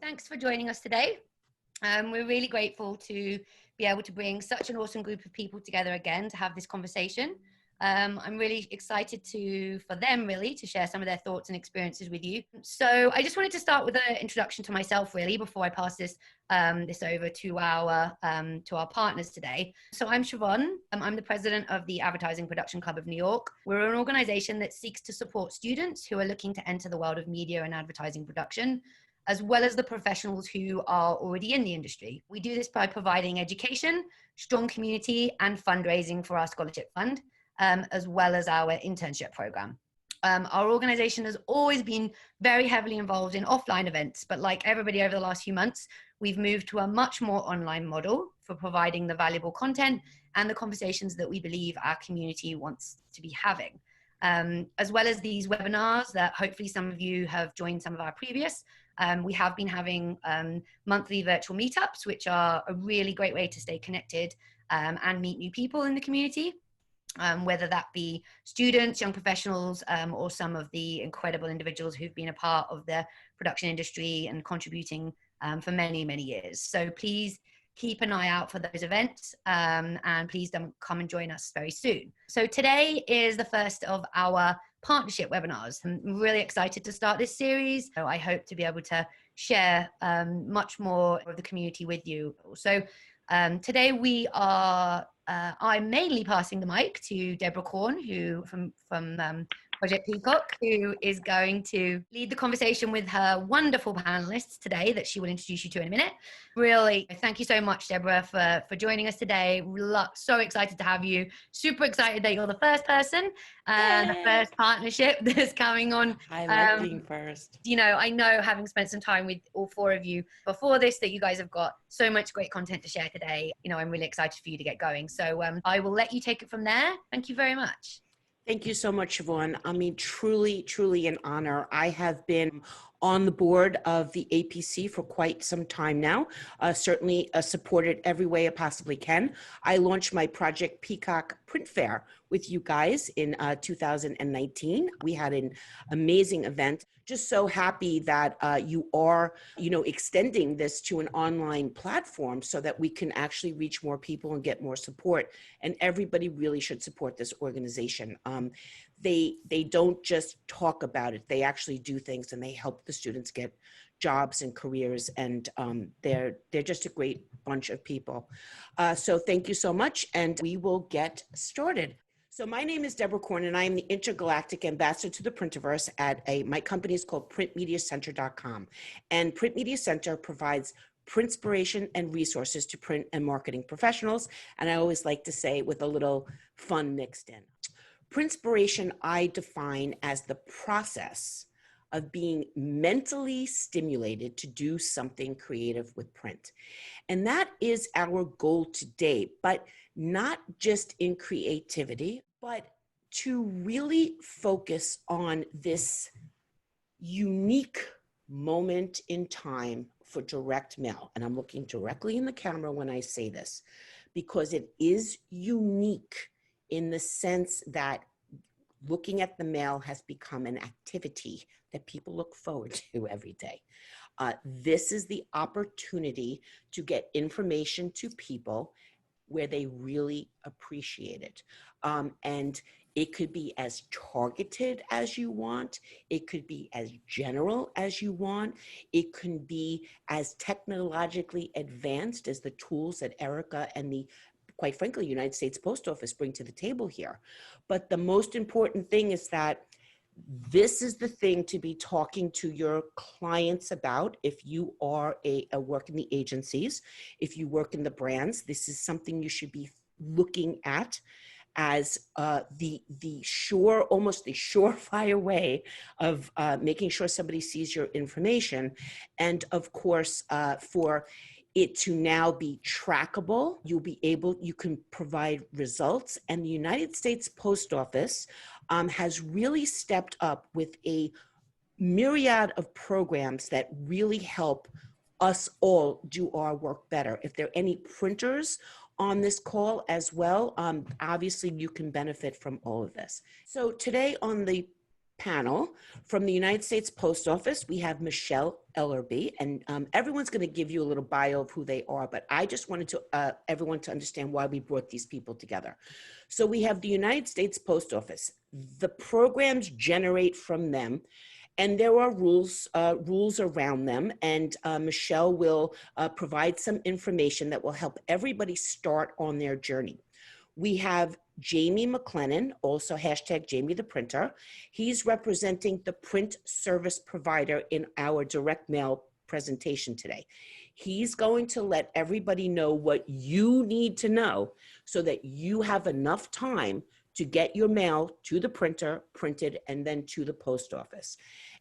Thanks for joining us today. We're really grateful to be able to bring such an awesome group of people together again to have this conversation. I'm really excited for them to share some of their thoughts and experiences with you. So I just wanted to start with an introduction to myself really before I pass this over to our partners today. So I'm Siobhan. I'm the president of the Advertising Production Club of New York. We're an organization that seeks to support students who are looking to enter the world of media and advertising production, as well as the professionals who are already in the industry. We do this by providing education, strong community, and fundraising for our scholarship fund, as well as our internship program. Our organization has always been very heavily involved in offline events, but like everybody over the last few months, we've moved to a much more online model for providing the valuable content and the conversations that we believe our community wants to be having. As well as these webinars that hopefully some of you have joined some of our previous, we have been having monthly virtual meetups, which are a really great way to stay connected and meet new people in the community, whether that be students, young professionals, or some of the incredible individuals who've been a part of the production industry and contributing for many, many years. So please keep an eye out for those events, and please don't come and join us very soon. So today is the first of our partnership webinars. I'm really excited to start this series. So I hope to be able to share much more of the community with you. So today I'm mainly passing the mic to Deborah Korn, who from Project Peacock, who is going to lead the conversation with her wonderful panelists today that she will introduce you to in a minute. Really, thank you so much, Deborah, for joining us today. So excited to have you. Super excited that you're the first person, the first partnership that's coming on. I like being first. You know, I know, having spent some time with all four of you before this, that you guys have got so much great content to share today. You know, I'm really excited for you to get going. So I will let you take it from there. Thank you very much. Thank you so much, Siobhan. I mean, truly, truly an honor. I have been on the board of the APC for quite some time now, certainly supported every way I possibly can. I launched my Project Peacock print fair with you guys in 2019. We had an amazing event. Just so happy that you are, extending this to an online platform so that we can actually reach more people and get more support. And everybody really should support this organization. They don't just talk about it; they actually do things, and they help the students get jobs and careers. And they're just a great bunch of people. So thank you so much, and we will get started. So my name is Deborah Korn, and I am the intergalactic ambassador to the Printerverse at my company is called printmediacenter.com. And Print Media Center provides printspiration and resources to print and marketing professionals. And I always like to say with a little fun mixed in. Printspiration I define as the process of being mentally stimulated to do something creative with print. And that is our goal today, but not just in creativity, but to really focus on this unique moment in time for direct mail. And I'm looking directly in the camera when I say this, because it is unique in the sense that looking at the mail has become an activity that people look forward to every day. This is the opportunity to get information to people where they really appreciate it. And it could be as targeted as you want. It could be as general as you want. It can be as technologically advanced as the tools that Erica and quite frankly, United States Post Office bring to the table here. But the most important thing is that this is the thing to be talking to your clients about. If you are work in the agencies, if you work in the brands, this is something you should be looking at as almost the surefire way of making sure somebody sees your information. And of course, for it to now be trackable, you can provide results. And the United States Post Office has really stepped up with a myriad of programs that really help us all do our work better. If there are any printers on this call as well, obviously you can benefit from all of this. So today on the panel from the United States Post Office. We have Michele Ellerbee, and everyone's going to give you a little bio of who they are, but I just wanted to everyone to understand why we brought these people together. So we have the United States Post Office. The programs generate from them, and there are rules around them, and Michele will provide some information that will help everybody start on their journey. We have Jamie McLennan, also hashtag Jamie the Printer. He's representing the print service provider in our direct mail presentation today. He's going to let everybody know what you need to know so that you have enough time to get your mail to the printer, printed, and then to the post office.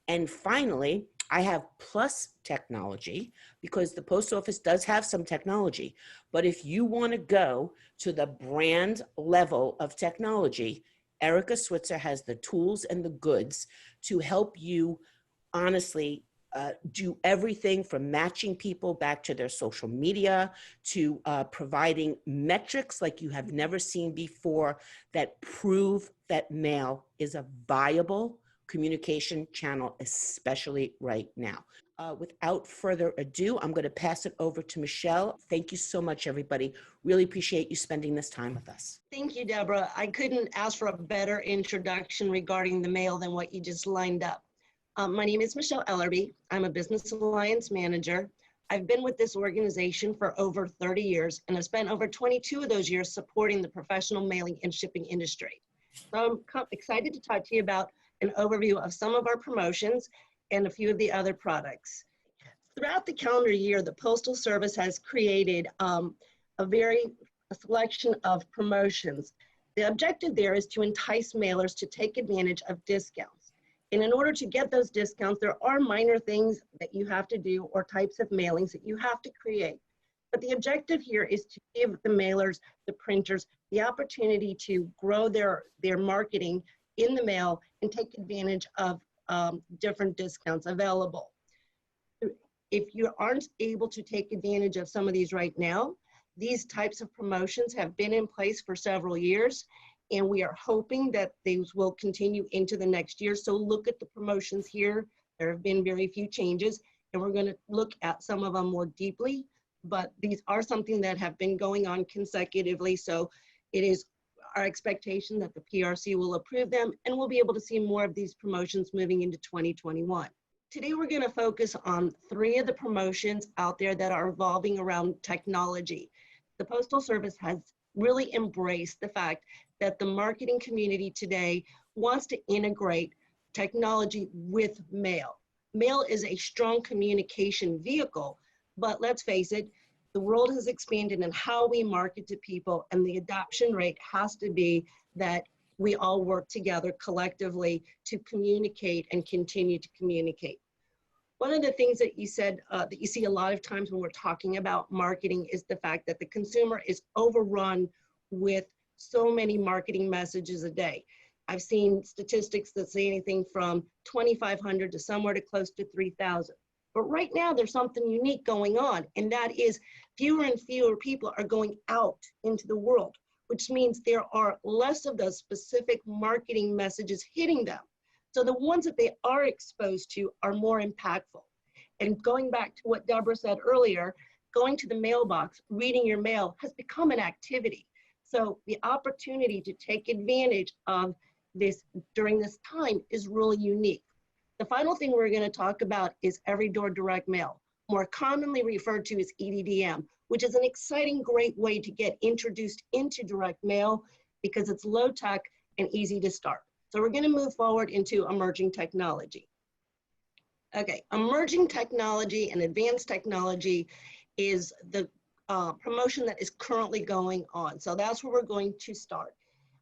And finally, I have plus technology, because the post office does have some technology. But if you want to go to the brand level of technology, Erica Switzer has the tools and the goods to help you honestly do everything from matching people back to their social media to providing metrics like you have never seen before that prove that mail is a viable communication channel, especially right now. Without further ado, I'm going to pass it over to Michele. Thank you so much, everybody. Really appreciate you spending this time with us. Thank you, Deborah. I couldn't ask for a better introduction regarding the mail than what you just lined up. My name is Michele Ellerbee. I'm a Business Alliance Manager. I've been with this organization for over 30 years, and I've spent over 22 of those years supporting the professional mailing and shipping industry. So I'm excited to talk to you about an overview of some of our promotions and a few of the other products. Throughout the calendar year, the Postal Service has created a selection of promotions. The objective there is to entice mailers to take advantage of discounts. And in order to get those discounts, there are minor things that you have to do or types of mailings that you have to create. But the objective here is to give the mailers, the printers, the opportunity to grow their marketing in the mail and take advantage of different discounts available. If you aren't able to take advantage of some of these right now, these types of promotions have been in place for several years, and we are hoping that these will continue into the next year. So look at the promotions here. There have been very few changes, and we're going to look at some of them more deeply, but these are something that have been going on consecutively. So it is our expectation that the PRC will approve them, and we'll be able to see more of these promotions moving into 2021. Today, we're going to focus on 3 of the promotions out there that are evolving around technology. The Postal Service has really embraced the fact that the marketing community today wants to integrate technology with mail. Mail is a strong communication vehicle, but let's face it, the world has expanded in how we market to people, and the adoption rate has to be that we all work together collectively to communicate and continue to communicate. One of the things that you said that you see a lot of times when we're talking about marketing is the fact that the consumer is overrun with so many marketing messages a day. I've seen statistics that say anything from 2,500 to somewhere to close to 3,000. But right now there's something unique going on, and that is fewer and fewer people are going out into the world, which means there are less of those specific marketing messages hitting them. So the ones that they are exposed to are more impactful. And going back to what Deborah said earlier, going to the mailbox, reading your mail has become an activity. So the opportunity to take advantage of this during this time is really unique. The final thing we're going to talk about is every door direct mail, more commonly referred to as EDDM, which is an exciting, great way to get introduced into direct mail because it's low tech and easy to start. So we're going to move forward into emerging technology. Okay, emerging technology and advanced technology is the promotion that is currently going on. So that's where we're going to start.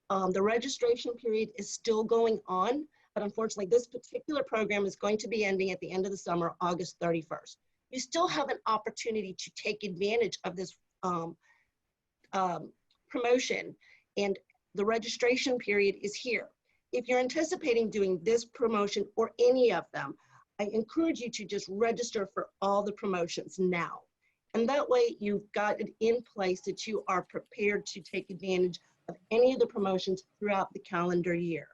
The registration period is still going on, but unfortunately this particular program is going to be ending at the end of the summer, August 31st. You still have an opportunity to take advantage of this promotion, and the registration period is here. If you're anticipating doing this promotion or any of them, I encourage you to just register for all the promotions now. And that way you've got it in place that you are prepared to take advantage of any of the promotions throughout the calendar year.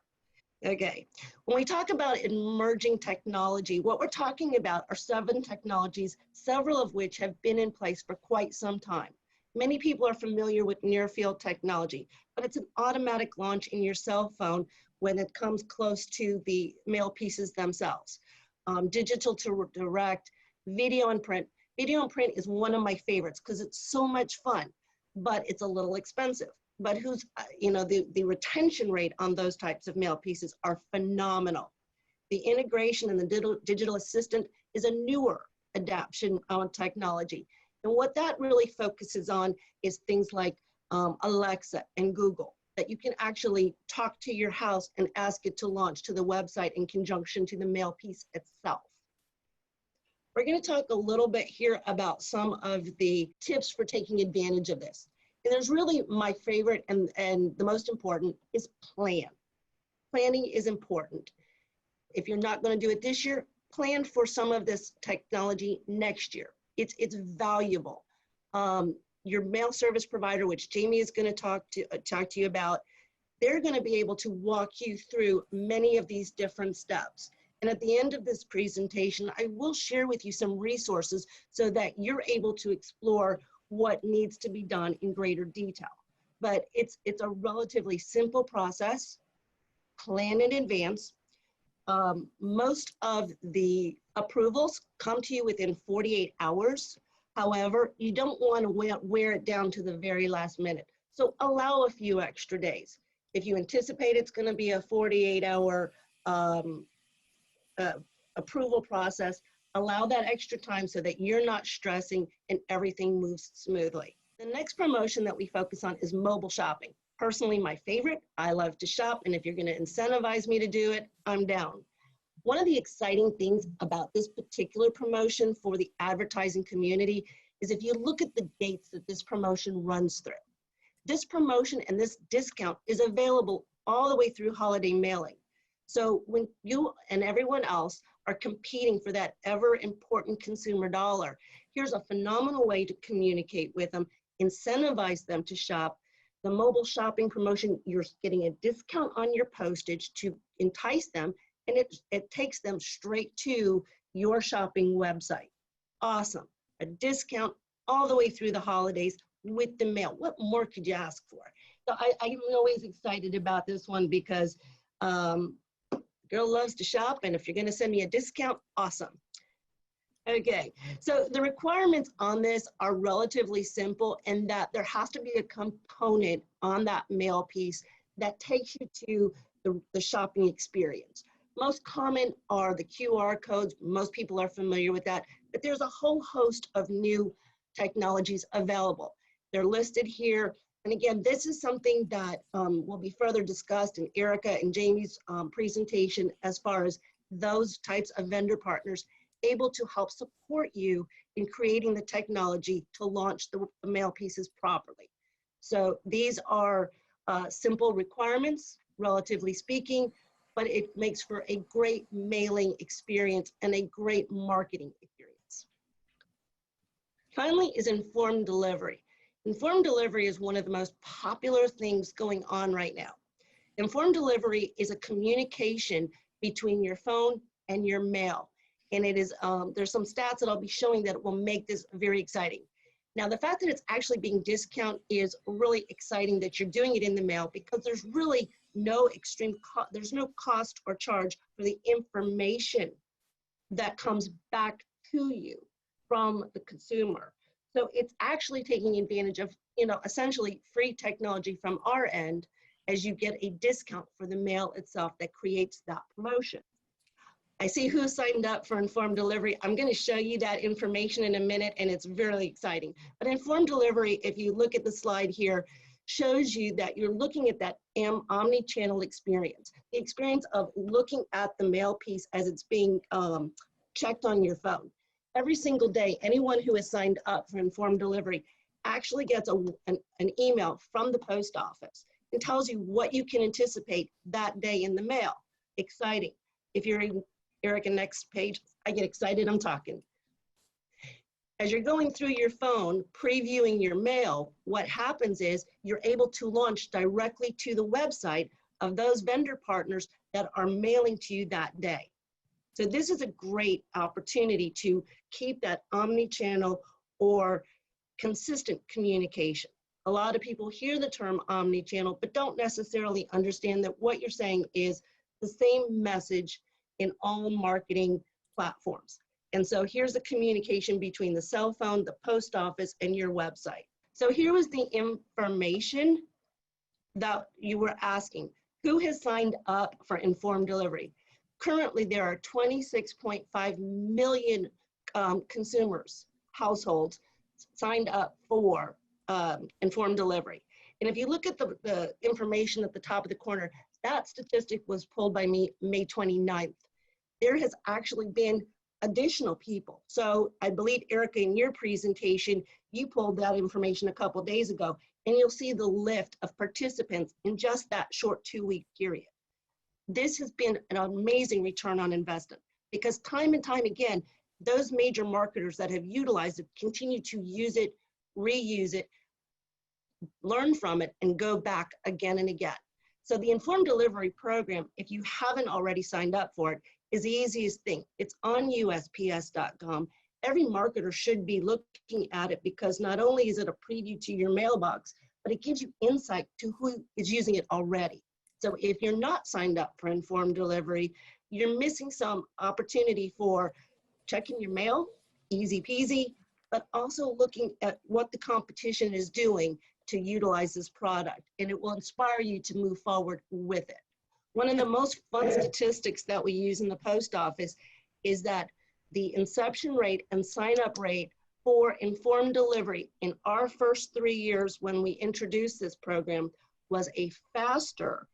Okay, when we talk about emerging technology, what we're talking about are 7 technologies, several of which have been in place for quite some time. Many people are familiar with near-field technology, but it's an automatic launch in your cell phone when it comes close to the mail pieces themselves. Digital to direct, video and print. Video and print is one of my favorites because it's so much fun, but it's a little expensive. But the retention rate on those types of mail pieces are phenomenal. The integration and the digital assistant is a newer adaptation on technology. And what that really focuses on is things like Alexa and Google, that you can actually talk to your house and ask it to launch to the website in conjunction to the mail piece itself. We're going to talk a little bit here about some of the tips for taking advantage of this. And there's really my favorite and the most important is plan. Planning is important. If you're not going to do it this year, plan for some of this technology next year. It's valuable. Your mail service provider, which Jamie is going to talk to you about, they're going to be able to walk you through many of these different steps. And at the end of this presentation, I will share with you some resources so that you're able to explore what needs to be done in greater detail. But it's a relatively simple process. Plan in advance. Most of the approvals come to you within 48 hours. However, you don't want to wear it down to the very last minute. So allow a few extra days. If you anticipate it's going to be a 48-hour approval process, allow that extra time so that you're not stressing and everything moves smoothly. The next promotion that we focus on is mobile shopping. Personally, my favorite. I love to shop, and if you're going to incentivize me to do it, I'm down. One of the exciting things about this particular promotion for the advertising community is if you look at the dates that this promotion runs through. This promotion and this discount is available all the way through holiday mailing. So when you and everyone else are competing for that ever important consumer dollar, here's a phenomenal way to communicate with them, incentivize them to shop. The mobile shopping promotion, you're getting a discount on your postage to entice them, and it takes them straight to your shopping website. Awesome. A discount all the way through the holidays with the mail. What more could you ask for? So I'm always excited about this one because girl loves to shop, and if you're going to send me a discount, awesome. Okay, so the requirements on this are relatively simple in that there has to be a component on that mail piece that takes you to the shopping experience. Most common are the QR codes. Most people are familiar with that, but there's a whole host of new technologies available. They're listed here. And again, this is something that will be further discussed in Erica and Jamie's presentation as far as those types of vendor partners able to help support you in creating the technology to launch the mail pieces properly. So these are simple requirements, relatively speaking, but it makes for a great mailing experience and a great marketing experience. Finally is informed delivery. Informed delivery is one of the most popular things going on right now. Informed delivery is a communication between your phone and your mail. And it is, there's some stats that I'll be showing that will make this very exciting. Now, the fact that it's actually being discounted is really exciting that you're doing it in the mail because there's really no there's no cost or charge for the information that comes back to you from the consumer. So it's actually taking advantage of, essentially free technology from our end as you get a discount for the mail itself that creates that promotion. I see who signed up for informed delivery. I'm going to show you that information in a minute, and it's really exciting. But informed delivery, if you look at the slide here, shows you that you're looking at that omni-channel experience, the experience of looking at the mail piece as it's being checked on your phone. Every single day, anyone who is signed up for informed delivery actually gets an email from the post office and tells you what you can anticipate that day in the mail. Exciting. If you're in Erica, next page, I get excited, I'm talking. As you're going through your phone, previewing your mail, what happens is you're able to launch directly to the website of those vendor partners that are mailing to you that day. So this is a great opportunity to keep that omni-channel or consistent communication. A lot of people hear the term omni-channel, but don't necessarily understand that what you're saying is the same message in all marketing platforms. And so here's the communication between the cell phone, the post office, and your website. So here was the information that you were asking. Who has signed up for informed delivery? Currently, there are 26.5 million consumers, households, signed up for informed delivery. And if you look at the information at the top of the corner, that statistic was pulled by me May 29th. There has actually been additional people. So I believe, Erica, in your presentation, you pulled that information a couple days ago, and you'll see the lift of participants in just that short 2-week period. This has been an amazing return on investment, because time and time again, those major marketers that have utilized it continue to use it, reuse it, learn from it, and go back again and again. So the informed delivery program, if you haven't already signed up for it, is the easiest thing. It's on USPS.com. Every marketer should be looking at it, because not only is it a preview to your mailbox, but it gives you insight to who is using it already. So if you're not signed up for informed delivery, you're missing some opportunity for checking your mail, easy peasy, but also looking at what the competition is doing to utilize this product, and it will inspire you to move forward with it. One of the most fun statistics that we use in the post office is that the inception rate and sign-up rate for informed delivery in our first 3 years when we introduced this program was a faster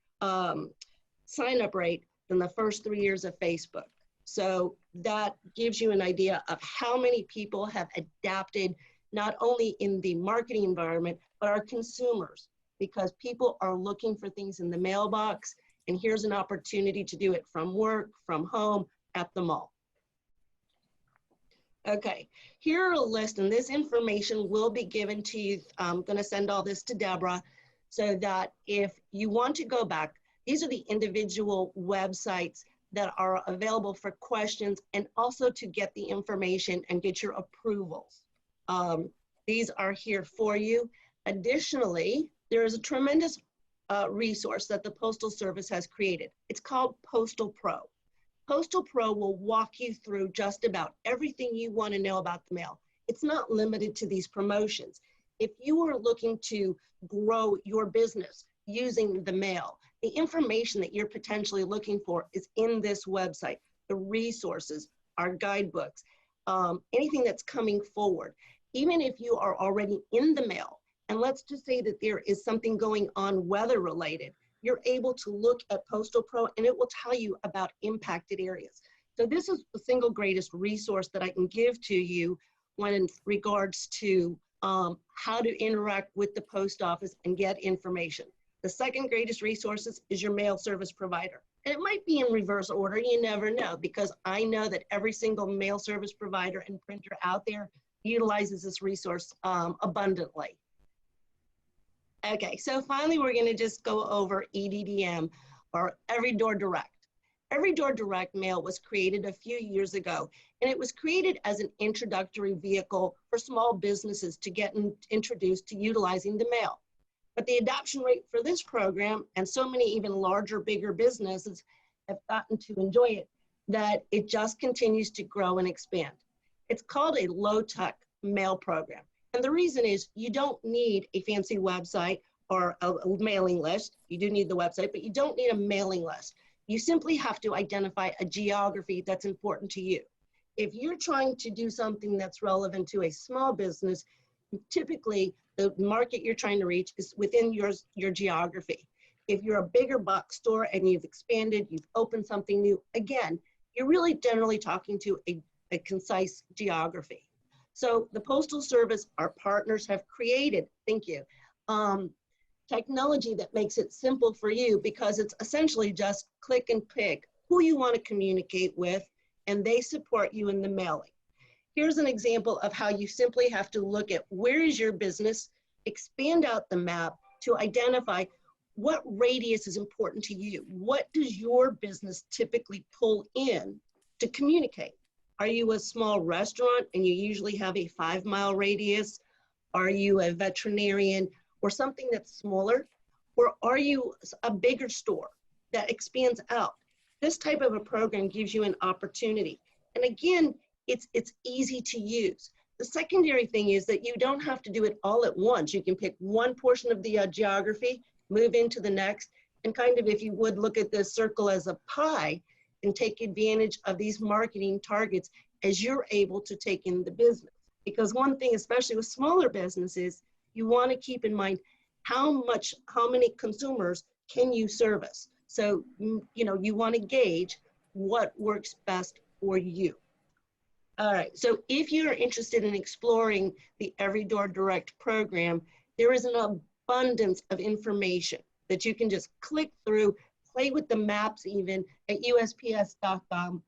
sign-up rate than the first 3 years of Facebook. So that gives you an idea of how many people have adapted, not only in the marketing environment, but our consumers, because people are looking for things in the mailbox, and here's an opportunity to do it from work, from home, at the mall. Okay, here are a list, and this information will be given to you. I'm gonna send all this to Deborah, so that if you want to go back, these are the individual websites that are available for questions, and also to get the information and get your approvals. These are here for you. Additionally, there is a tremendous resource that the Postal Service has created. It's called Postal Pro. Postal Pro will walk you through just about everything you want to know about the mail. It's not limited to these promotions. If you are looking to grow your business using the mail, the information that you're potentially looking for is in this website. The resources, our guidebooks, anything that's coming forward. Even if you are already in the mail, and let's just say that there is something going on weather related, you're able to look at Postal Pro, and it will tell you about impacted areas. So this is the single greatest resource that I can give to you when in regards to how to interact with the post office and get information. The second greatest resources is your mail service provider. And it might be in reverse order, you never know, because I know that every single mail service provider and printer out there utilizes this resource abundantly. Okay, so finally, we're gonna just go over EDDM, or Every Door Direct. Every Door Direct mail was created a few years ago, and it was created as an introductory vehicle for small businesses to get introduced to utilizing the mail. But the adoption rate for this program, and so many even larger, bigger businesses have gotten to enjoy it, that it just continues to grow and expand. It's called a low-tech mail program. And the reason is you don't need a fancy website or a mailing list. You do need the website, but you don't need a mailing list. You simply have to identify a geography that's important to you. If you're trying to do something that's relevant to a small business, typically the market you're trying to reach is within your geography. If you're a bigger box store and you've expanded, you've opened something new, again, you're really generally talking to a concise geography. So the Postal Service, our partners, have created, thank you, technology that makes it simple for you, because it's essentially just click and pick who you want to communicate with, and they support you in the mailing. Here's an example of how you simply have to look at where is your business, expand out the map to identify what radius is important to you? What does your business typically pull in to communicate? Are you a small restaurant and you usually have a 5-mile radius? Are you a veterinarian or something that's smaller? Or are you a bigger store that expands out? This type of a program gives you an opportunity. And again, it's easy to use. The secondary thing is that you don't have to do it all at once. You can pick one portion of the geography, move into the next, and kind of, if you would, look at this circle as a pie and take advantage of these marketing targets as you're able to take in the business. Because one thing, especially with smaller businesses, you want to keep in mind how many consumers can you service. So, you want to gauge what works best for you. All right, so if you're interested in exploring the Every Door Direct program, there is an abundance of information that you can just click through, play with the maps even at USPS.com.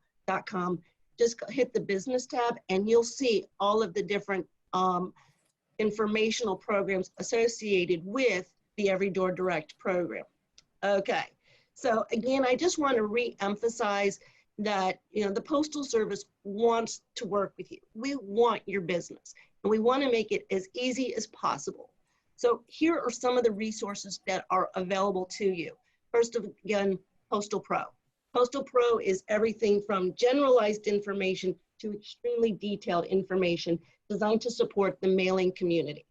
Just hit the business tab and you'll see all of the different informational programs associated with the Every Door Direct program. Okay, so again, I just want to re-emphasize that the Postal Service wants to work with you. We want your business and we want to make it as easy as possible. So here are some of the resources that are available to you. First, again, Postal Pro. Postal Pro is everything from generalized information to extremely detailed information designed to support the mailing community.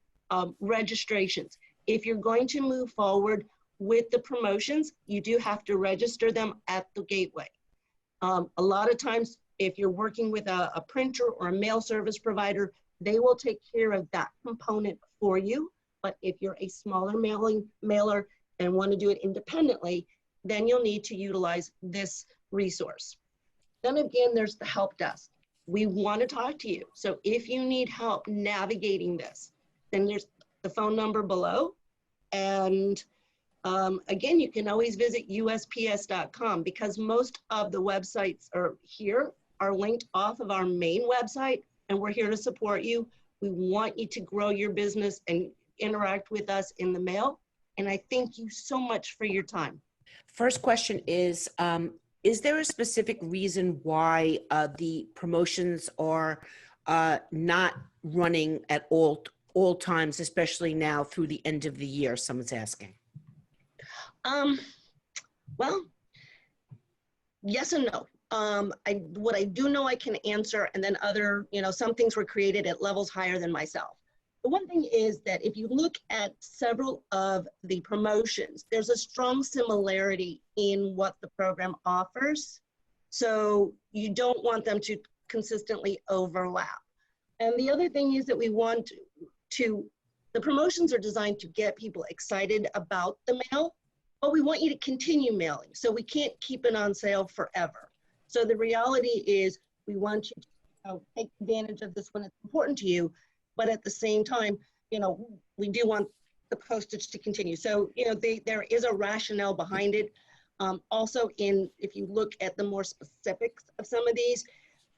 Registrations. If you're going to move forward with the promotions, you do have to register them at the gateway. A lot of times, if you're working with a printer or a mail service provider, they will take care of that component for you. But if you're a smaller mailer and want to do it independently, then you'll need to utilize this resource. Then again, there's the help desk. We want to talk to you. So if you need help navigating this, then there's the phone number below. And again, you can always visit USPS.com because most of the websites are linked off of our main website, and we're here to support you. We want you to grow your business and interact with us in the mail. And I thank you so much for your time. First question is there a specific reason why the promotions are not running at all times, especially now through the end of the year? Someone's asking. Well, yes and no. What I do know I can answer, and then some things were created at levels higher than myself. The one thing is that if you look at several of the promotions, there's a strong similarity in what the program offers. So you don't want them to consistently overlap. And the other thing is that the promotions are designed to get people excited about the mail, but we want you to continue mailing. So we can't keep it on sale forever. So the reality is we want you to take advantage of this when it's important to you, but at the same time, we do want the postage to continue. So, there is a rationale behind it. Also, if you look at the more specifics of some of these,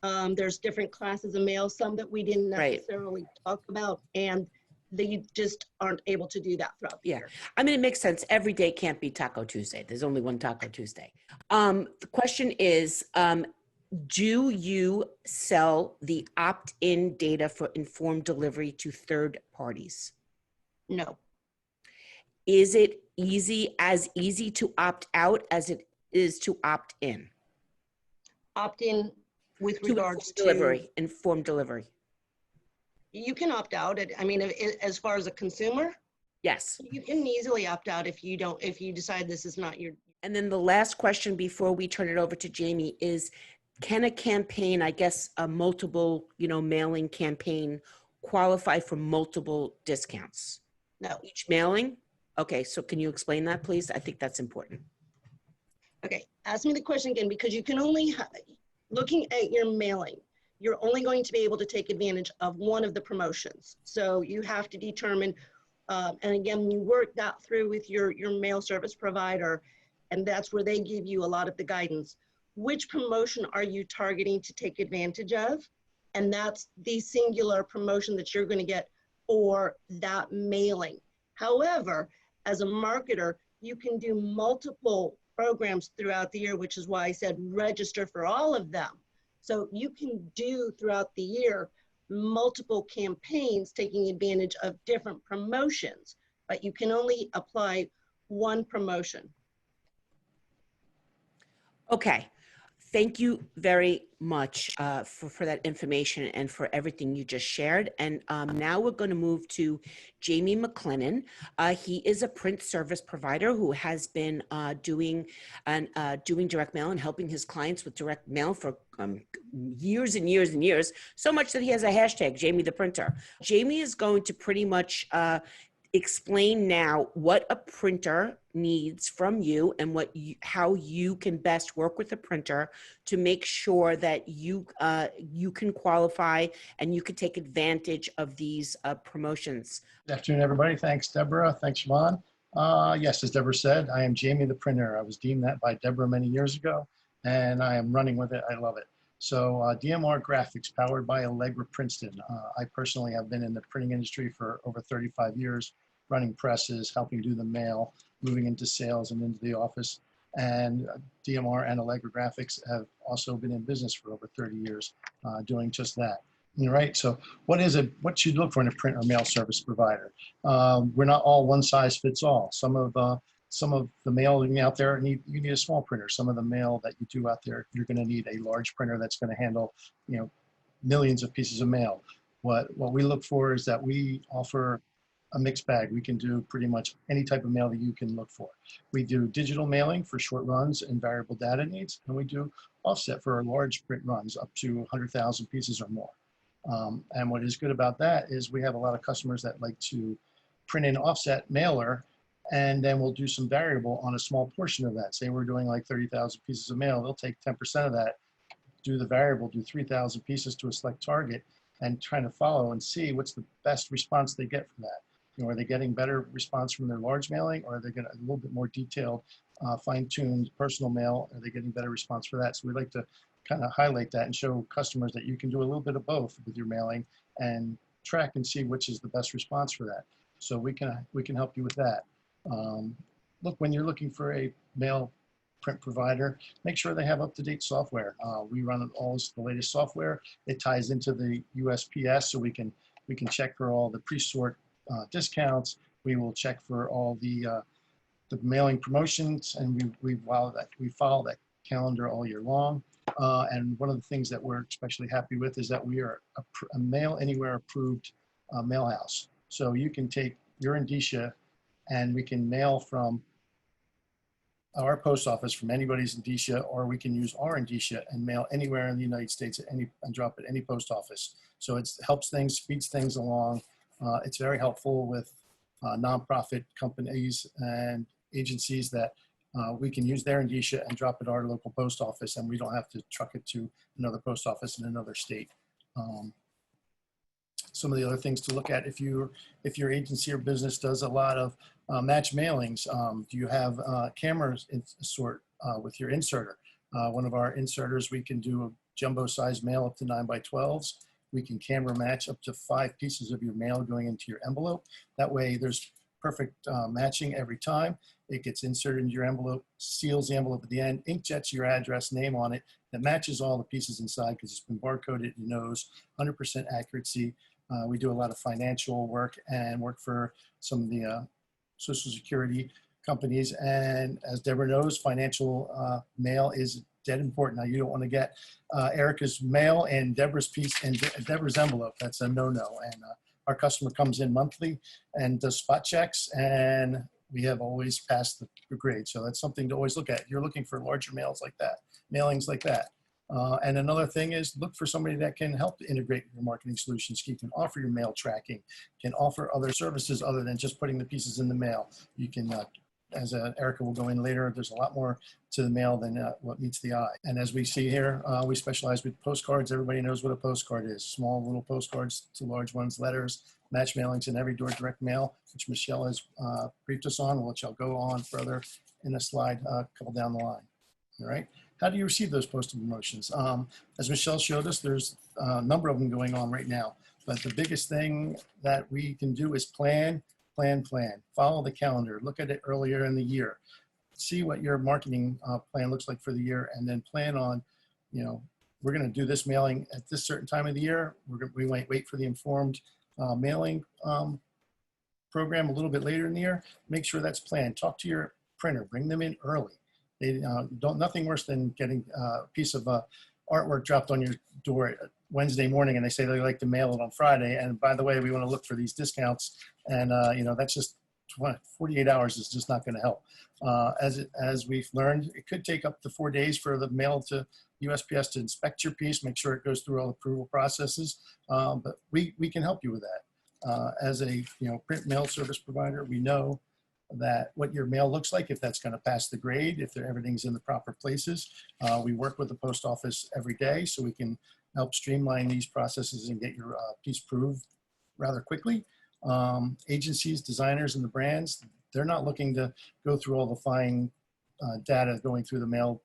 there's different classes of mail, some that we didn't necessarily talk about, and they just aren't able to do that throughout the year. I mean, it makes sense. Every day can't be Taco Tuesday. There's only one Taco Tuesday. The question is, do you sell the opt-in data for informed delivery to third parties? No. Is it as easy to opt out as it is to opt in? Opt in with regards to informed delivery. You can opt out. As far as a consumer, yes, you can easily opt out if you decide this is not your. And then the last question before we turn it over to Jamie is, can a campaign, I guess a multiple, mailing campaign, qualify for multiple discounts? No. Each mailing? Okay, so can you explain that, please? I think that's important. Okay, ask me the question again, because you can only, looking at your mailing, you're only going to be able to take advantage of one of the promotions. So you have to determine, and again, you work that through with your mail service provider, and that's where they give you a lot of the guidance. Which promotion are you targeting to take advantage of? And that's the singular promotion that you're going to get for that mailing. However, as a marketer, you can do multiple programs throughout the year, which is why I said register for all of them. So you can do throughout the year multiple campaigns taking advantage of different promotions, but you can only apply one promotion. Okay. Thank you very much for that information and for everything you just shared. And now we're going to move to Jamie McLennan. He is a print service provider who has been doing direct mail and helping his clients with direct mail for years and years and years, so much that he has a hashtag, Jamie the Printer. Jamie is going to pretty much explain now what a printer needs from you and how you can best work with a printer to make sure that you can qualify and you can take advantage of these promotions. Good afternoon, everybody. Thanks, Deborah. Thanks, Siobhan. Yes, as Deborah said, I am Jamie the Printer. I was deemed that by Deborah many years ago, and I am running with it. I love it. So DMR Graphics, powered by Allegra Princeton. I personally have been in the printing industry for over 35 years, running presses, helping do the mail, moving into sales and into the office. And DMR and Allegra Graphics have also been in business for over 30 years doing just that. All right, so what should you look for in a print or mail service provider? We're not all one size fits all. Some of the mailing out there, you need a small printer. Some of the mail that you do out there, you're gonna need a large printer that's gonna handle, millions of pieces of mail. What we look for is that we offer a mixed bag. We can do pretty much any type of mail that you can look for. We do digital mailing for short runs and variable data needs, and we do offset for our large print runs up to 100,000 pieces or more. And what is good about that is we have a lot of customers that like to print an offset mailer, and then we'll do some variable on a small portion of that. Say we're doing like 30,000 pieces of mail, they'll take 10% of that, do the variable, do 3,000 pieces to a select target, and trying to follow and see what's the best response they get from that. Are they getting better response from their large mailing, or are they getting a little bit more detailed, fine-tuned personal mail? Are they getting better response for that? So we like to kind of highlight that and show customers that you can do a little bit of both with your mailing and track and see which is the best response for that. So we can help you with that. Look, when you're looking for a mail print provider, make sure they have up-to-date software. We run all the latest software. It ties into the USPS, so we can check for all the pre-sort discounts. We will check for all the mailing promotions, and we follow that calendar all year long. And one of the things that we're especially happy with is that we are a Mail Anywhere approved mail house. So you can take your indicia and we can mail from our post office, from anybody's indicia, or we can use our indicia and mail anywhere in the United States and drop at any post office. So it helps things, speeds things along. It's very helpful with nonprofit companies and agencies that we can use their indicia and drop at our local post office, and we don't have to truck it to another post office in another state. Some of the other things to look at, if your agency or business does a lot of match mailings, do you have cameras sort with your inserter? One of our inserters, we can do a jumbo size mail up to 9x12s. We can camera match up to 5 pieces of your mail going into your envelope. That way there's perfect matching every time. It gets inserted into your envelope, seals the envelope at the end, inkjets your address, name on it, that matches all the pieces inside because it's been barcoded, it knows 100% accuracy. We do a lot of financial work and work for some of the Social Security companies. And as Deborah knows, financial mail is dead important. Now, you don't want to get Erica's mail and Deborah's piece and Deborah's envelope. That's a no-no. And our customer comes in monthly and does spot checks, and we have always passed the grade. So that's something to always look at. You're looking for larger mailings like that. And another thing is look for somebody that can help integrate your marketing solutions. You can offer your mail tracking, can offer other services other than just putting the pieces in the mail. You can, as Erica will go in later, there's a lot more to the mail than what meets the eye. And as we see here, we specialize with postcards. Everybody knows what a postcard is. Small little postcards to large ones, letters, match mailings, and every door direct mail, which Michele has briefed us on, which I'll go on further in a slide a couple down the line. All right. How do you receive those postal promotions? As Michele showed us, there's a number of them going on right now. But the biggest thing that we can do is plan plan. Follow the calendar. Look at it earlier in the year. See what your marketing plan looks like for the year, and then plan on, you know, we're going to do this mailing at this certain time of the year. We might wait for the informed mailing program a little bit later in the year. Make sure that's planned. Talk to your printer. Bring them in early. They nothing worse than getting a piece of artwork dropped on your door Wednesday morning, and they say they like to mail it on Friday. And by the way, we want to look for these discounts, and you know, that's just 48 hours is just not going to help. As we've learned, it could take up to 4 days for the mail to USPS to inspect your piece, make sure it goes through all the approval processes. But we can help you with that. As a print mail service provider, we know that what your mail looks like, if that's going to pass the grade, if everything's in the proper places. We work with the post office every day, so we can help streamline these processes and get your piece approved rather quickly. Agencies, designers, and the brands, they're not looking to go through all the fine data going through the mail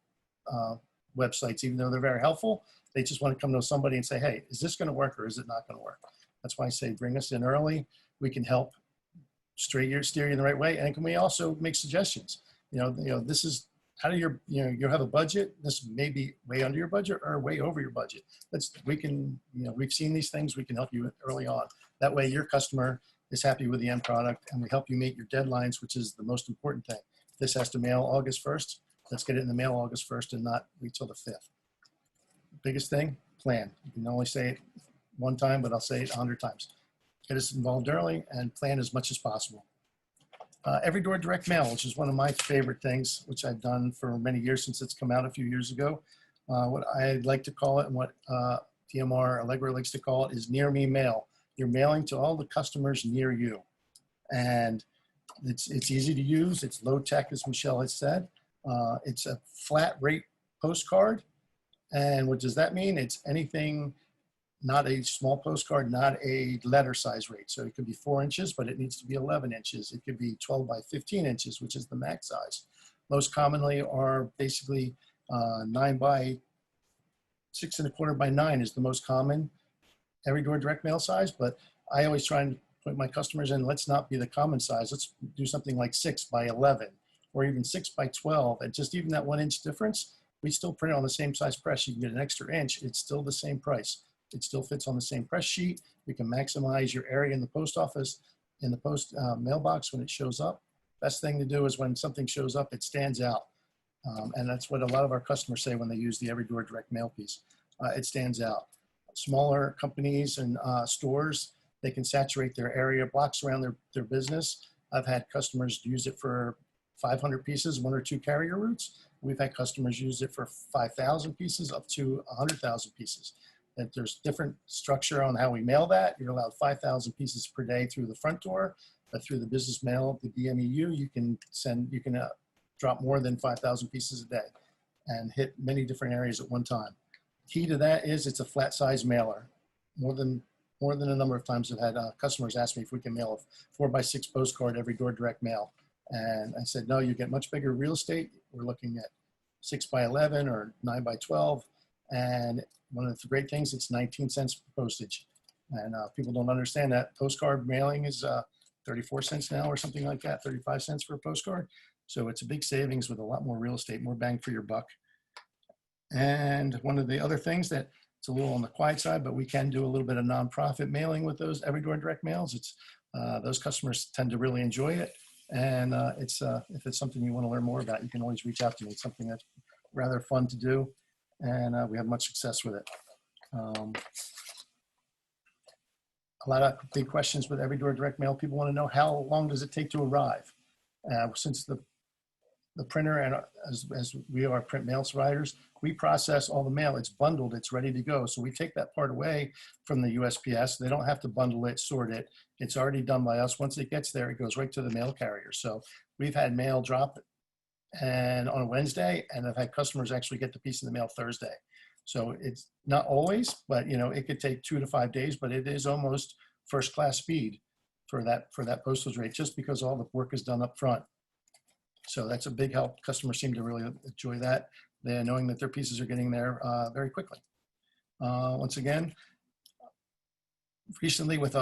websites, even though they're very helpful. They just want to come to somebody and say, hey, is this going to work or is it not going to work? That's why I say bring us in early. We can help steer you in the right way, and can we also make suggestions? This is how do you have a budget. This may be way under your budget or way over your budget. We've seen these things. We can help you early on. That way, your customer is happy with the end product, and we help you meet your deadlines, which is the most important thing. This has to mail August 1st. Let's get it in the mail August 1st and not wait till the 5th. Biggest thing, plan. You can only say it one time, but I'll say it 100 times. Get us involved early and plan as much as possible. Every door direct mail, which is one of my favorite things, which I've done for many years since it's come out a few years ago. What I like to call it, and what DMR Allegra likes to call it, is near me mail. You're mailing to all the customers near you. And it's easy to use. It's low tech, as Michele has said. It's a flat rate postcard. And what does that mean? It's anything, not a small postcard, not a letter size rate. So it could be 4 inches, but it needs to be 11 inches. It could be 12 by 15 inches, which is the max size. Most commonly are basically 9 by 6 1/4 by 9 is the most common every door direct mail size. But I always try and put my customers in, let's not be the common size. Let's do something like 6 by 11 or even 6 by 12. And just even that 1 inch difference, we still print it on the same size press. You can get an extra inch. It's still the same price. It still fits on the same press sheet. We can maximize your area in the post office, in the post mailbox when it shows up. Best thing to do is when something shows up, it stands out. And that's what a lot of our customers say when they use the Every Door Direct Mail piece. It stands out. Smaller companies and stores, they can saturate their area blocks around their business. I've had customers use it for 500 pieces, 1 or 2 carrier routes. We've had customers use it for 5,000 pieces up to 100,000 pieces. And there's different structure on how we mail that. You're allowed 5,000 pieces per day through the front door, but through the business mail, the BMEU, you can drop more than 5,000 pieces a day and hit many different areas at one time. Key to that is it's a flat size mailer. More than a number of times I've had customers ask me if we can mail a 4 by 6 postcard every door direct mail. And I said, no, you get much bigger real estate. We're looking at 6 by 11 or 9 by 12. And one of the great things, it's 19 cents per postage. And people don't understand that. Postcard mailing is 34 cents now or something like that, 35 cents for a postcard. So it's a big savings with a lot more real estate, more bang for your buck. And one of the other things that it's a little on the quiet side, but we can do a little bit of nonprofit mailing with those Every Door Direct Mails. It's those customers tend to really enjoy it. And if it's something you want to learn more about, you can always reach out to me. It's something that's rather fun to do. And we have much success with it. A lot of big questions with Every Door Direct Mail. People want to know, how long does it take to arrive? Since the printer, and as we are print mail providers, we process all the mail. It's bundled, it's ready to go. So we take that part away from the USPS. They don't have to bundle it, sort it. It's already done by us. Once it gets there, it goes right to the mail carrier. So we've had mail drop and on a Wednesday, and I've had customers actually get the piece in the mail Thursday. So it's not always, but it could take 2 to 5 days, but it is almost first class speed for that postage rate, just because all the work is done up front. So that's a big help. Customers seem to really enjoy that. They're knowing that their pieces are getting there very quickly. Once again, recently with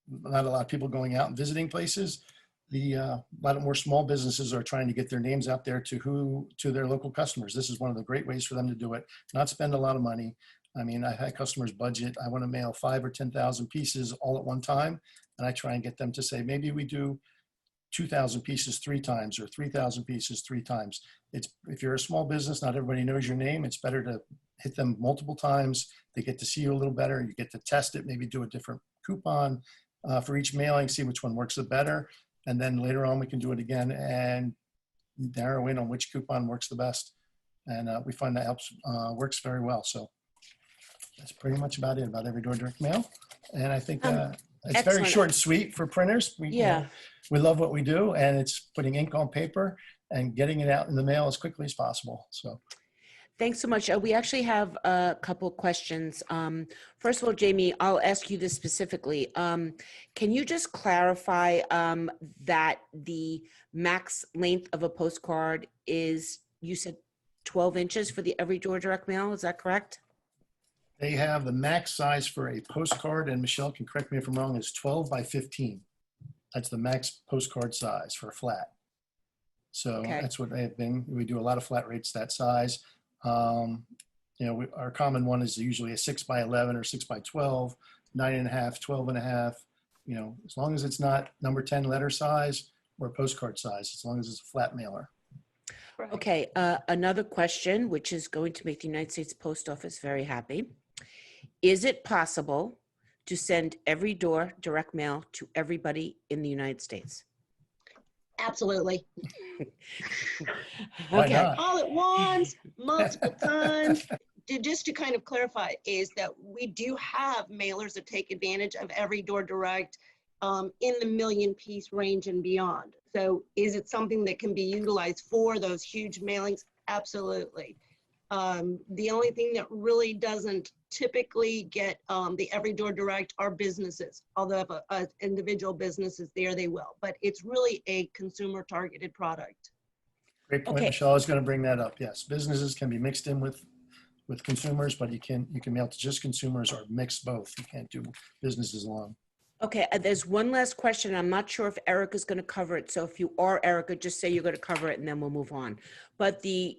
not a lot of people going out and visiting places. A lot of more small businesses are trying to get their names out there to their local customers. This is one of the great ways for them to do it, not spend a lot of money. I mean, I've had customers budget, I want to mail 5,000 or 10,000 pieces all at one time. And I try and get them to say, maybe we do 2,000 pieces 3 times or 3,000 pieces 3 times. If you're a small business, not everybody knows your name. It's better to hit them multiple times. They get to see you a little better. You get to test it, maybe do a different coupon for each mailing, see which one works the better. And then later on, we can do it again and narrow in on which coupon works the best. And we find that works very well. So that's pretty much about it, about Every Door Direct Mail. And I think it's excellent. very short and sweet for printers. We love what we do, and it's putting ink on paper and getting it out in the mail as quickly as possible. So. Thanks so much. We actually have a couple questions. First of all, Jamie, I'll ask you this specifically. Can you just clarify that the max length of a postcard is, you said 12 inches for the Every Door Direct Mail, is that correct? They have the max size for a postcard, and Michelle can correct me if I'm wrong, is 12 by 15. That's the max postcard size for a flat. So That's what they have been. We do a lot of flat rates that size. Our common one is usually a 6 by 11 or 6 by 12, 9.5, 12.5. As long as it's not number 10 letter size or postcard size, as long as it's a flat mailer. Okay, another question, which is going to make the United States Post Office very happy. Is it possible to send Every Door Direct Mail to everybody in the United States? Absolutely. Why not? All at once, multiple times. Just to kind of clarify, is that we do have mailers that take advantage of Every Door Direct in the million-piece range and beyond. So is it something that can be utilized for those huge mailings? Absolutely. The only thing that really doesn't typically get the Every Door Direct are businesses. Although if an individual business is there, they will. But it's really a consumer-targeted product. Great point, Michelle. I was going to bring that up. Yes, businesses can be mixed in with consumers, but you can mail to just consumers or mix both. You can't do businesses alone. Okay, there's one last question. I'm not sure if Erica's going to cover it. So if you are, Erica, just say you're going to cover it and then we'll move on. But the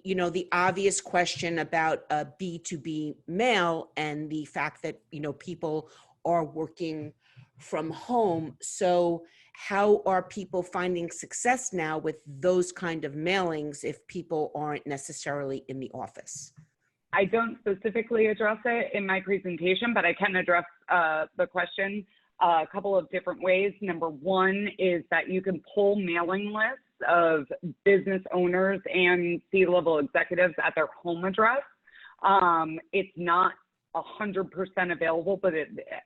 obvious question about B2B mail and the fact that, people are working from home. So how are people finding success now with those kind of mailings if people aren't necessarily in the office? I don't specifically address it in my presentation, but I can address the question a couple of different ways. Number one is that you can pull mailing lists of business owners and C-level executives at their home address. It's not 100% available, but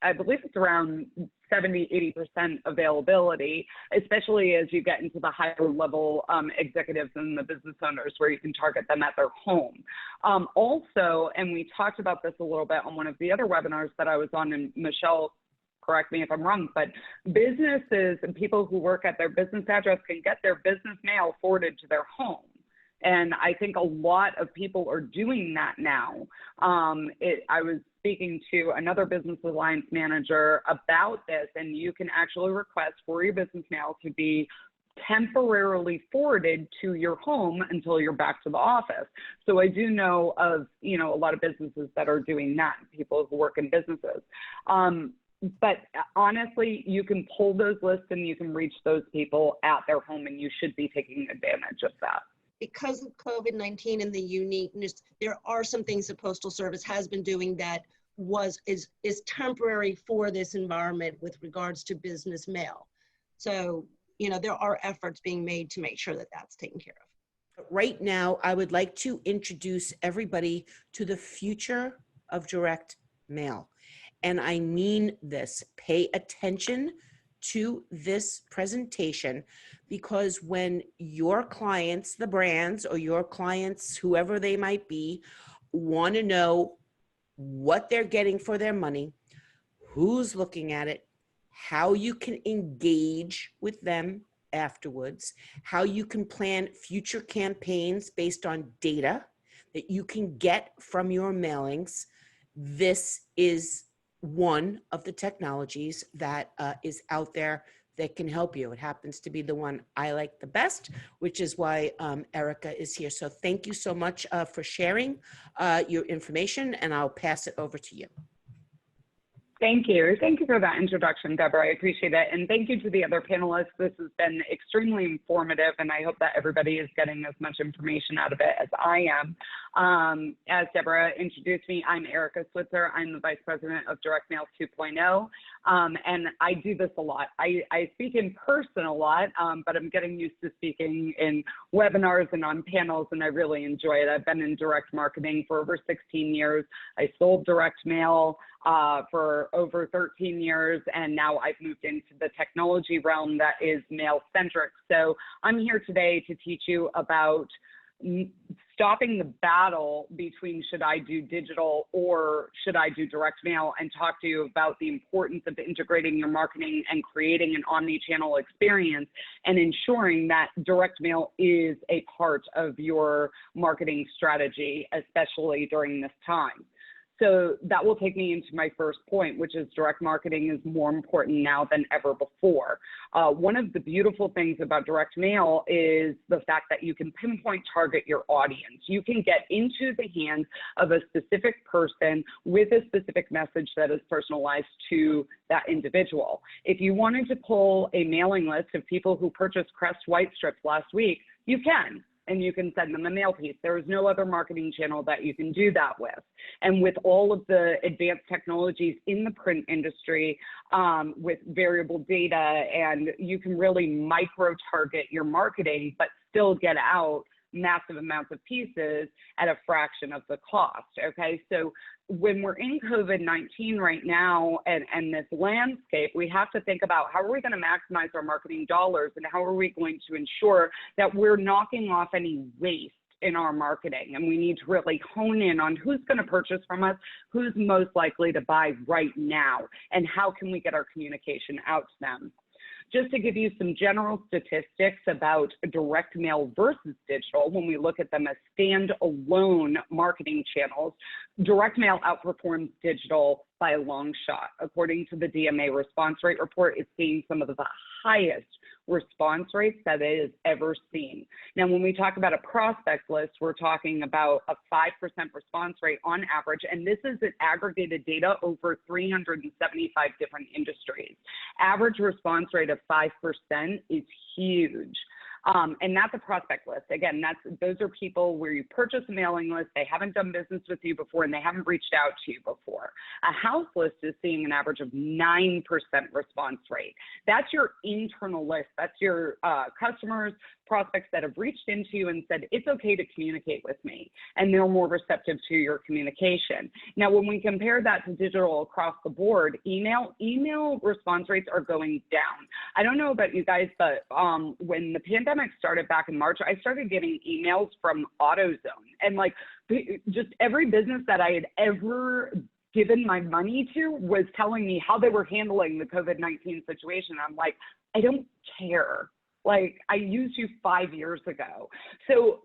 I believe it's around 70, 80% availability, especially as you get into the higher level executives and the business owners where you can target them at their home. Also, and we talked about this a little bit on one of the other webinars that I was on, and Michele, correct me if I'm wrong, but businesses and people who work at their business address can get their business mail forwarded to their home. And I think a lot of people are doing that now. I was speaking to another business alliance manager about this, and you can actually request for your business mail to be temporarily forwarded to your home until you're back to the office. So I do know of, a lot of businesses that are doing that, people who work in businesses. But honestly, you can pull those lists and you can reach those people at their home, and you should be taking advantage of that. Because of COVID-19 and the uniqueness, there are some things the Postal Service has been doing that is temporary for this environment with regards to business mail. So, there are efforts being made to make sure that that's taken care of. Right now, I would like to introduce everybody to the future of direct mail. And I mean this, pay attention to this presentation, because when your clients, the brands, or your clients, whoever they might be, want to know what they're getting for their money, who's looking at it, how you can engage with them afterwards, how you can plan future campaigns based on data that you can get from your mailings, this is one of the technologies that is out there that can help you. It happens to be the one I like the best, which is why Erica is here. So thank you so much for sharing your information, and I'll pass it over to you. Thank you. Thank you for that introduction, Deborah. I appreciate it. And thank you to the other panelists. This has been extremely informative, and I hope that everybody is getting as much information out of it as I am. As Deborah introduced me, I'm Erica Switzer. I'm the Vice President of Direct Mail 2.0, and I do this a lot. I speak in person a lot, but I'm getting used to speaking in webinars and on panels, and I really enjoy it. I've been in direct marketing for over 16 years. I sold direct mail for over 13 years, and now I've moved into the technology realm that is mail-centric. So I'm here today to teach you about stopping the battle between should I do digital or should I do direct mail, and talk to you about the importance of integrating your marketing and creating an omni-channel experience and ensuring that direct mail is a part of your marketing strategy, especially during this time. So that will take me into my first point, which is direct marketing is more important now than ever before. One of the beautiful things about direct mail is the fact that you can pinpoint target your audience. You can get into the hands of a specific person with a specific message that is personalized to that individual. If you wanted to pull a mailing list of people who purchased Crest White Strips last week, you can. And you can send them a mail piece. There is no other marketing channel that you can do that with. And with all of the advanced technologies in the print industry, with variable data, and you can really micro-target your marketing, but still get out massive amounts of pieces at a fraction of the cost, okay? So when we're in COVID-19 right now and this landscape, we have to think about how are we going to maximize our marketing dollars, and how are we going to ensure that we're knocking off any waste in our marketing. And we need to really hone in on who's going to purchase from us, who's most likely to buy right now, and how can we get our communication out to them. Just to give you some general statistics about direct mail versus digital, when we look at them as standalone marketing channels, direct mail outperforms digital by a long shot. According to the DMA response rate report, it's seeing some of the highest response rates that it has ever seen. Now, when we talk about a prospect list, we're talking about a 5% response rate on average, and this is an aggregated data over 375 different industries. Average response rate of 5% is huge. And that's a prospect list. Again, those are people where you purchase a mailing list, they haven't done business with you before, and they haven't reached out to you before. A house list is seeing an average of 9% response rate. That's your internal list. That's your customers, prospects that have reached into you and said, it's okay to communicate with me, and they're more receptive to your communication. Now, when we compare that to digital across the board, email response rates are going down. I don't know about you guys, but when the pandemic started back in March, I started getting emails from AutoZone, and like just every business that I had ever given my money to was telling me how they were handling the COVID-19 situation. I'm like, I don't care. Like, I used you 5 years ago. So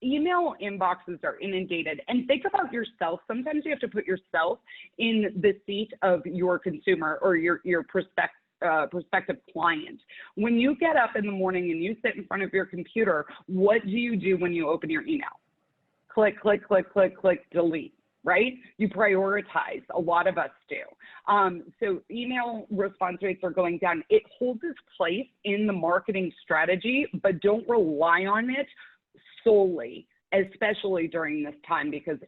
email inboxes are inundated. And think about yourself. Sometimes you have to put yourself in the seat of your consumer or your prospective client. When you get up in the morning and you sit in front of your computer, what do you do when you open your email? Click, click, click, click, click, delete. Right? You prioritize. A lot of us do. So email response rates are going down. It holds its place in the marketing strategy, but don't rely on it solely, especially during this time, because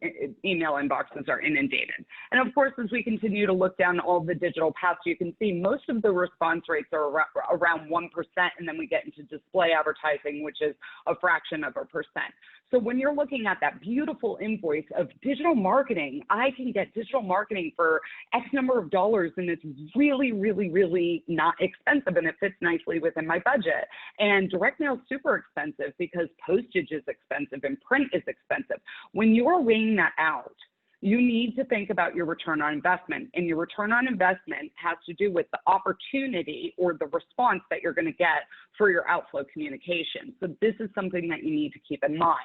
email inboxes are inundated. And of course, as we continue to look down all the digital paths, you can see most of the response rates are around 1%, and then we get into display advertising, which is a fraction of a percent. So when you're looking at that beautiful invoice of digital marketing, I can get digital marketing for X number of dollars, and it's really, really, really not expensive, and it fits nicely within my budget. And direct mail is super expensive because postage is expensive and print is expensive. When you're weighing that out, you need to think about your return on investment, and your return on investment has to do with the opportunity or the response that you're going to get for your outflow communication. So this is something that you need to keep in mind.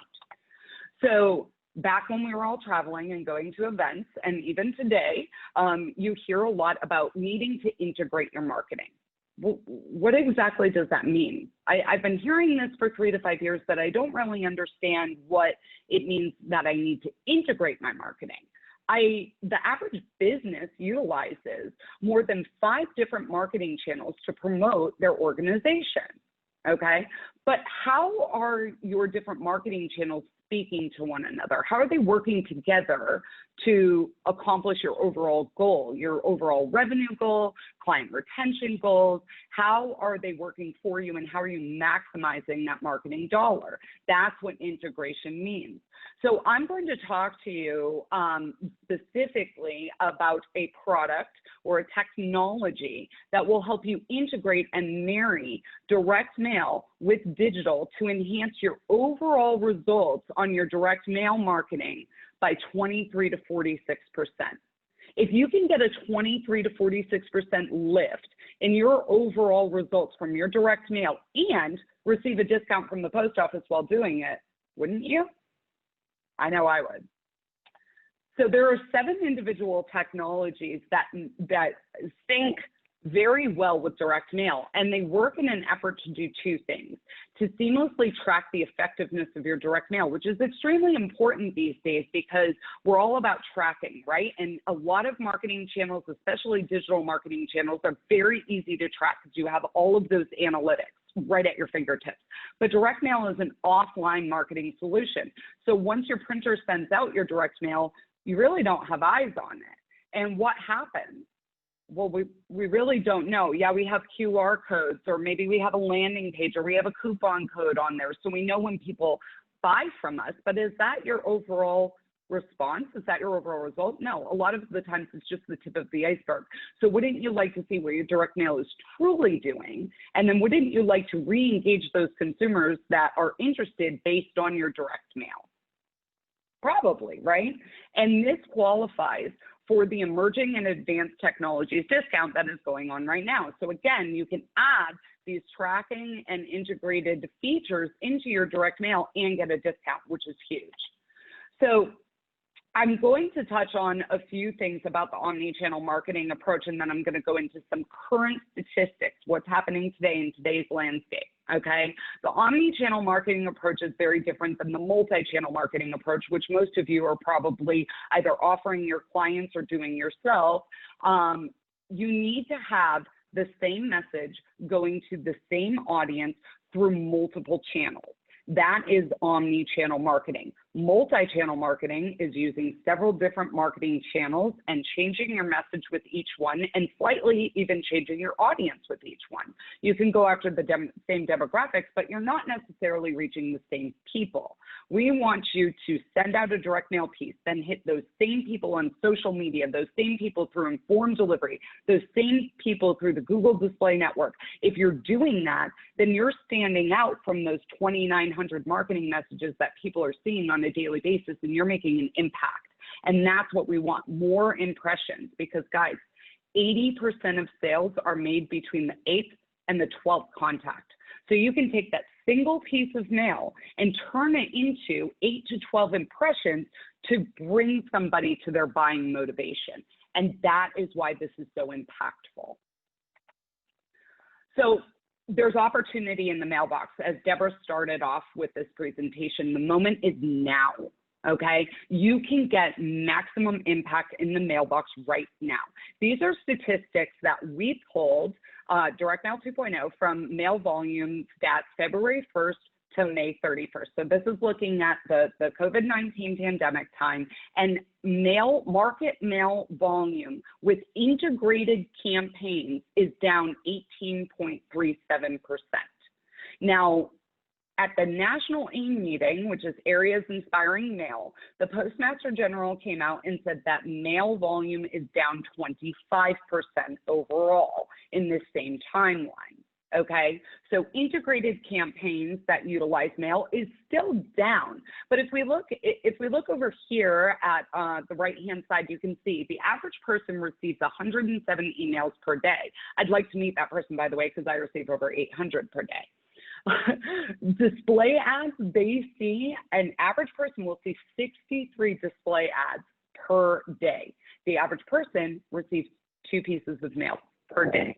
So back when we were all traveling and going to events, and even today, you hear a lot about needing to integrate your marketing. Well, what exactly does that mean? I've been hearing this for 3 to 5 years, but I don't really understand what it means that I need to integrate my marketing. The average business utilizes more than 5 different marketing channels to promote their organization, okay? But how are your different marketing channels speaking to one another? How are they working together to accomplish your overall goal, your overall revenue goal, client retention goals? How are they working for you, and how are you maximizing that marketing dollar? That's what integration means. So I'm going to talk to you specifically about a product or a technology that will help you integrate and marry direct mail with digital to enhance your overall results on your direct mail marketing by 23 to 46%. If you can get a 23 to 46% lift in your overall results from your direct mail and receive a discount from the post office while doing it, wouldn't you? I know I would. So there are 7 individual technologies that sync very well with direct mail, and they work in an effort to do 2 things: to seamlessly track the effectiveness of your direct mail, which is extremely important these days because we're all about tracking, right? And a lot of marketing channels, especially digital marketing channels, are very easy to track because you have all of those analytics right at your fingertips. But direct mail is an offline marketing solution. So once your printer sends out your direct mail, you really don't have eyes on it. And what happens? Well, we really don't know. Yeah, we have QR codes, or maybe we have a landing page, or we have a coupon code on there. So we know when people buy from us, but is that your overall response? Is that your overall result? No, a lot of the times it's just the tip of the iceberg. So wouldn't you like to see where your direct mail is truly doing? And then wouldn't you like to re-engage those consumers that are interested based on your direct mail? Probably, right? And this qualifies for the emerging and advanced technologies discount that is going on right now. So again, you can add these tracking and integrated features into your direct mail and get a discount, which is huge. So I'm going to touch on a few things about the omni-channel marketing approach, and then I'm going to go into some current statistics, what's happening today in today's landscape, okay? The omni-channel marketing approach is very different than the multi-channel marketing approach, which most of you are probably either offering your clients or doing yourself. You need to have the same message going to the same audience through multiple channels. That is omni-channel marketing. Multi-channel marketing is using several different marketing channels and changing your message with each one, and slightly even changing your audience with each one. You can go after the same demographics, but you're not necessarily reaching the same people. We want you to send out a direct mail piece, then hit those same people on social media, those same people through informed delivery, those same people through the Google Display Network. If you're doing that, then you're standing out from those 2,900 marketing messages that people are seeing on a daily basis, and you're making an impact. And that's what we want, more impressions, because guys, 80% of sales are made between the 8th and the 12th contact. So you can take that single piece of mail and turn it into 8 to 12 impressions to bring somebody to their buying motivation. And that is why this is so impactful. So there's opportunity in the mailbox. As Deborah started off with this presentation, the moment is now, okay? You can get maximum impact in the mailbox right now. These are statistics that we pulled, Direct Mail 2.0, from mail volume stats February 1st to May 31st. So this is looking at the COVID-19 pandemic time, and market mail volume with integrated campaigns is down 18.37%. Now, at the National AIM meeting, which is Areas Inspiring Mail, the Postmaster General came out and said that mail volume is down 25% overall in this same timeline. Okay, so integrated campaigns that utilize mail is still down. But if we look over here at the right-hand side, you can see the average person receives 107 emails per day. I'd like to meet that person, by the way, because I receive over 800 per day. Display ads, they see, an average person will see 63 display ads per day. The average person receives 2 pieces of mail per day.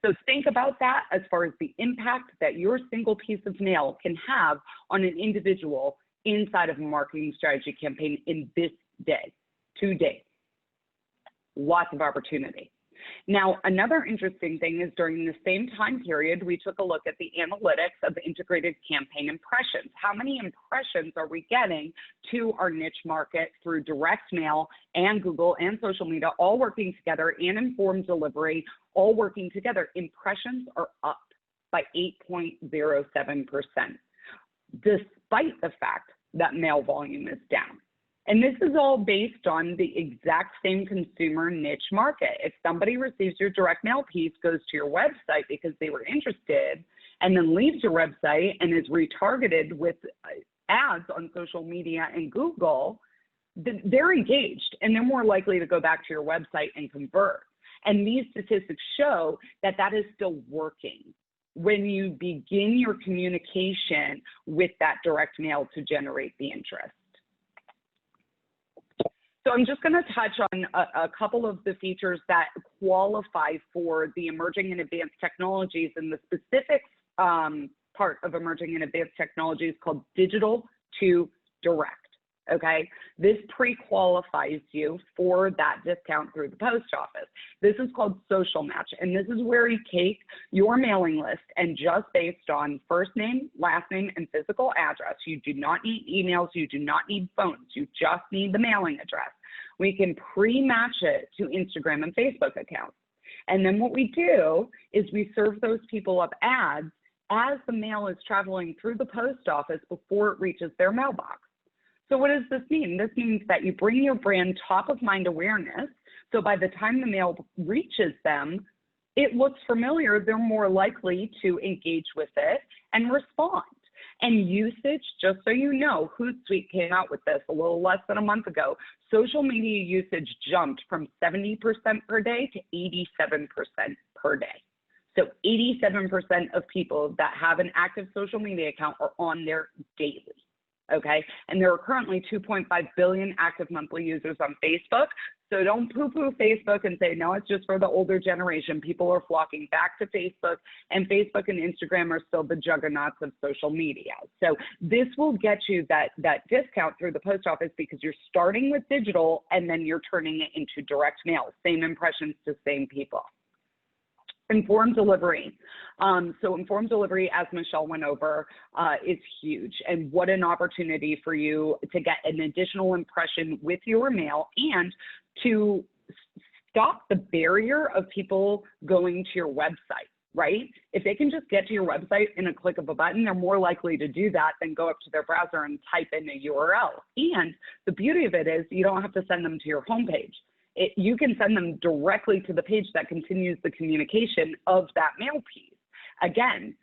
So think about that as far as the impact that your single piece of mail can have on an individual inside of a marketing strategy campaign in this day, today. Lots of opportunity. Now, another interesting thing is during the same time period, we took a look at the analytics of integrated campaign impressions. How many impressions are we getting to our niche market through direct mail and Google and social media, all working together, and informed delivery, all working together? Impressions are up by 8.07%, despite the fact that mail volume is down. And this is all based on the exact same consumer niche market. If somebody receives your direct mail piece, goes to your website because they were interested, and then leaves your website and is retargeted with ads on social media and Google, they're engaged and they're more likely to go back to your website and convert. And these statistics show that that is still working when you begin your communication with that direct mail to generate the interest. So I'm just going to touch on a couple of the features that qualify for the emerging and advanced technologies, and the specific part of emerging and advanced technologies called digital to direct. Okay, this pre-qualifies you for that discount through the post office. This is called social match, and this is where you take your mailing list and just based on first name, last name, and physical address. You do not need emails, you do not need phones, you just need the mailing address. We can pre-match it to Instagram and Facebook accounts. And then what we do is we serve those people up ads as the mail is traveling through the post office before it reaches their mailbox. So what does this mean? This means that you bring your brand top of mind awareness. So by the time the mail reaches them, it looks familiar. They're more likely to engage with it and respond. And usage, just so you know, Hootsuite came out with this a little less than a month ago. Social media usage jumped from 70% per day to 87% per day. So 87% of people that have an active social media account are on there daily. Okay, and there are currently 2.5 billion active monthly users on Facebook. So don't poo-poo Facebook and say, no, it's just for the older generation. People are flocking back to Facebook, and Facebook and Instagram are still the juggernauts of social media. So this will get you that discount through the post office because you're starting with digital and then you're turning it into direct mail, same impressions to same people. Informed delivery. So informed delivery, as Michele went over, is huge. And what an opportunity for you to get an additional impression with your mail and to stop the barrier of people going to your website, right? If they can just get to your website in a click of a button, they're more likely to do that than go up to their browser and type in a URL. And the beauty of it is you don't have to send them to your homepage. You can send them directly to the page that continues the communication of that mail piece. Again,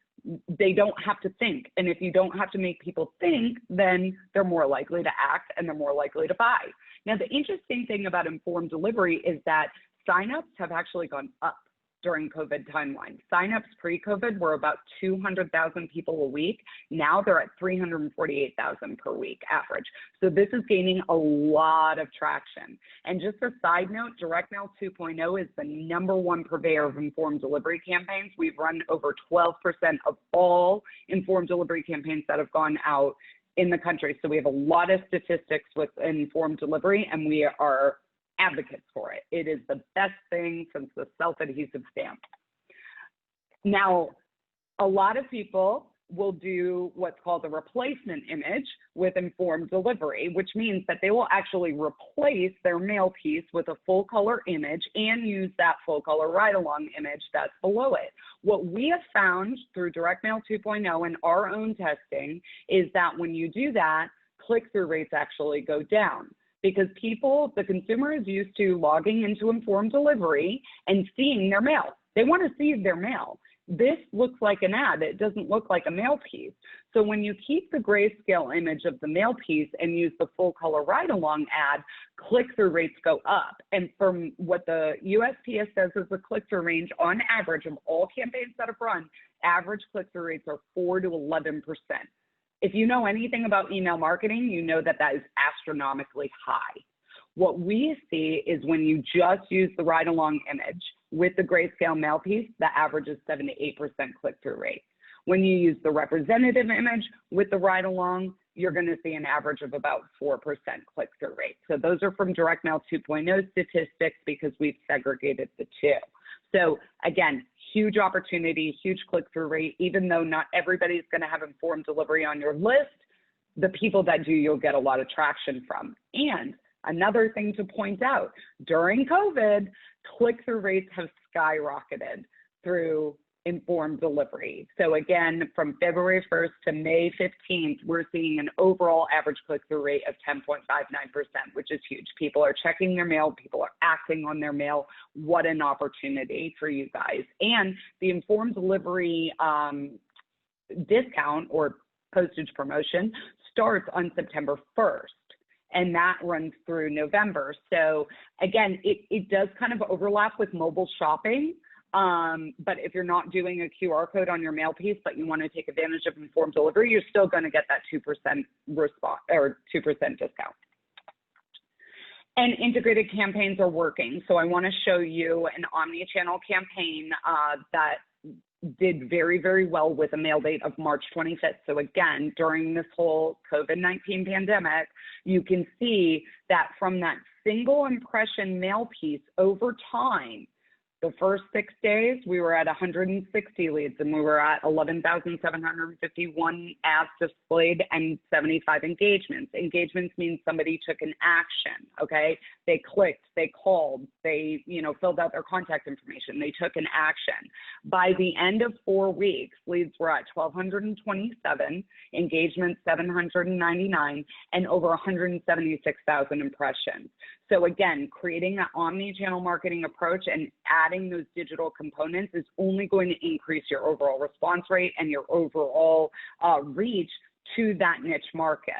they don't have to think. And if you don't have to make people think, then they're more likely to act and they're more likely to buy. Now, the interesting thing about informed delivery is that signups have actually gone up during COVID timeline. Signups pre-COVID were about 200,000 people a week. Now they're at 348,000 per week average. So this is gaining a lot of traction. And just a side note, Direct Mail 2.0 is the #1 purveyor of informed delivery campaigns. We've run over 12% of all informed delivery campaigns that have gone out in the country. So we have a lot of statistics with informed delivery, and we are advocates for it. It is the best thing since the self-adhesive stamp. Now, a lot of people will do what's called a replacement image with informed delivery, which means that they will actually replace their mail piece with a full color image and use that full color ride-along image that's below it. What we have found through Direct Mail 2.0 and our own testing is that when you do that, click-through rates actually go down. Because people, the consumer is used to logging into informed delivery and seeing their mail. They want to see their mail. This looks like an ad. It doesn't look like a mail piece. So when you keep the grayscale image of the mail piece and use the full color ride-along ad, click-through rates go up. And from what the USPS says is the click-through range on average of all campaigns that have run average click-through rates are 4 to 11%. If you know anything about email marketing, you know that that is astronomically high. What we see is when you just use the ride-along image with the grayscale mail piece, the average is 7 to 8% click-through rate. When you use the representative image with the ride-along, you're going to see an average of about 4% click-through rate. So those are from Direct Mail 2.0 statistics because we've segregated the two. So again, huge opportunity, huge click-through rate. Even though not everybody's going to have informed delivery on your list, the people that do, you'll get a lot of traction from. And another thing to point out, during COVID, click-through rates have skyrocketed through informed delivery. So again, from February 1st to May 15th, we're seeing an overall average click-through rate of 10.59%, which is huge. People are checking their mail. People are acting on their mail. What an opportunity for you guys. And the informed delivery discount or postage promotion starts on September 1st. And that runs through November. So again, it does kind of overlap with mobile shopping. But if you're not doing a QR code on your mail piece, but you want to take advantage of informed delivery, you're still going to get that 2% response or 2% discount. And integrated campaigns are working. So I want to show you an omni-channel campaign that did very, very well with a mail date of March 25th. So again, during this whole COVID-19 pandemic, you can see that from that single impression mail piece over time, the first 6 days, we were at 160 leads and we were at 11,751 ads displayed and 75 engagements. Engagements means somebody took an action, okay? They clicked, they called, they, filled out their contact information, they took an action. By the end of 4 weeks, leads were at 1,227, engagements 799, and over 176,000 impressions. So again, creating that omni-channel marketing approach and adding those digital components is only going to increase your overall response rate and your overall reach to that niche market.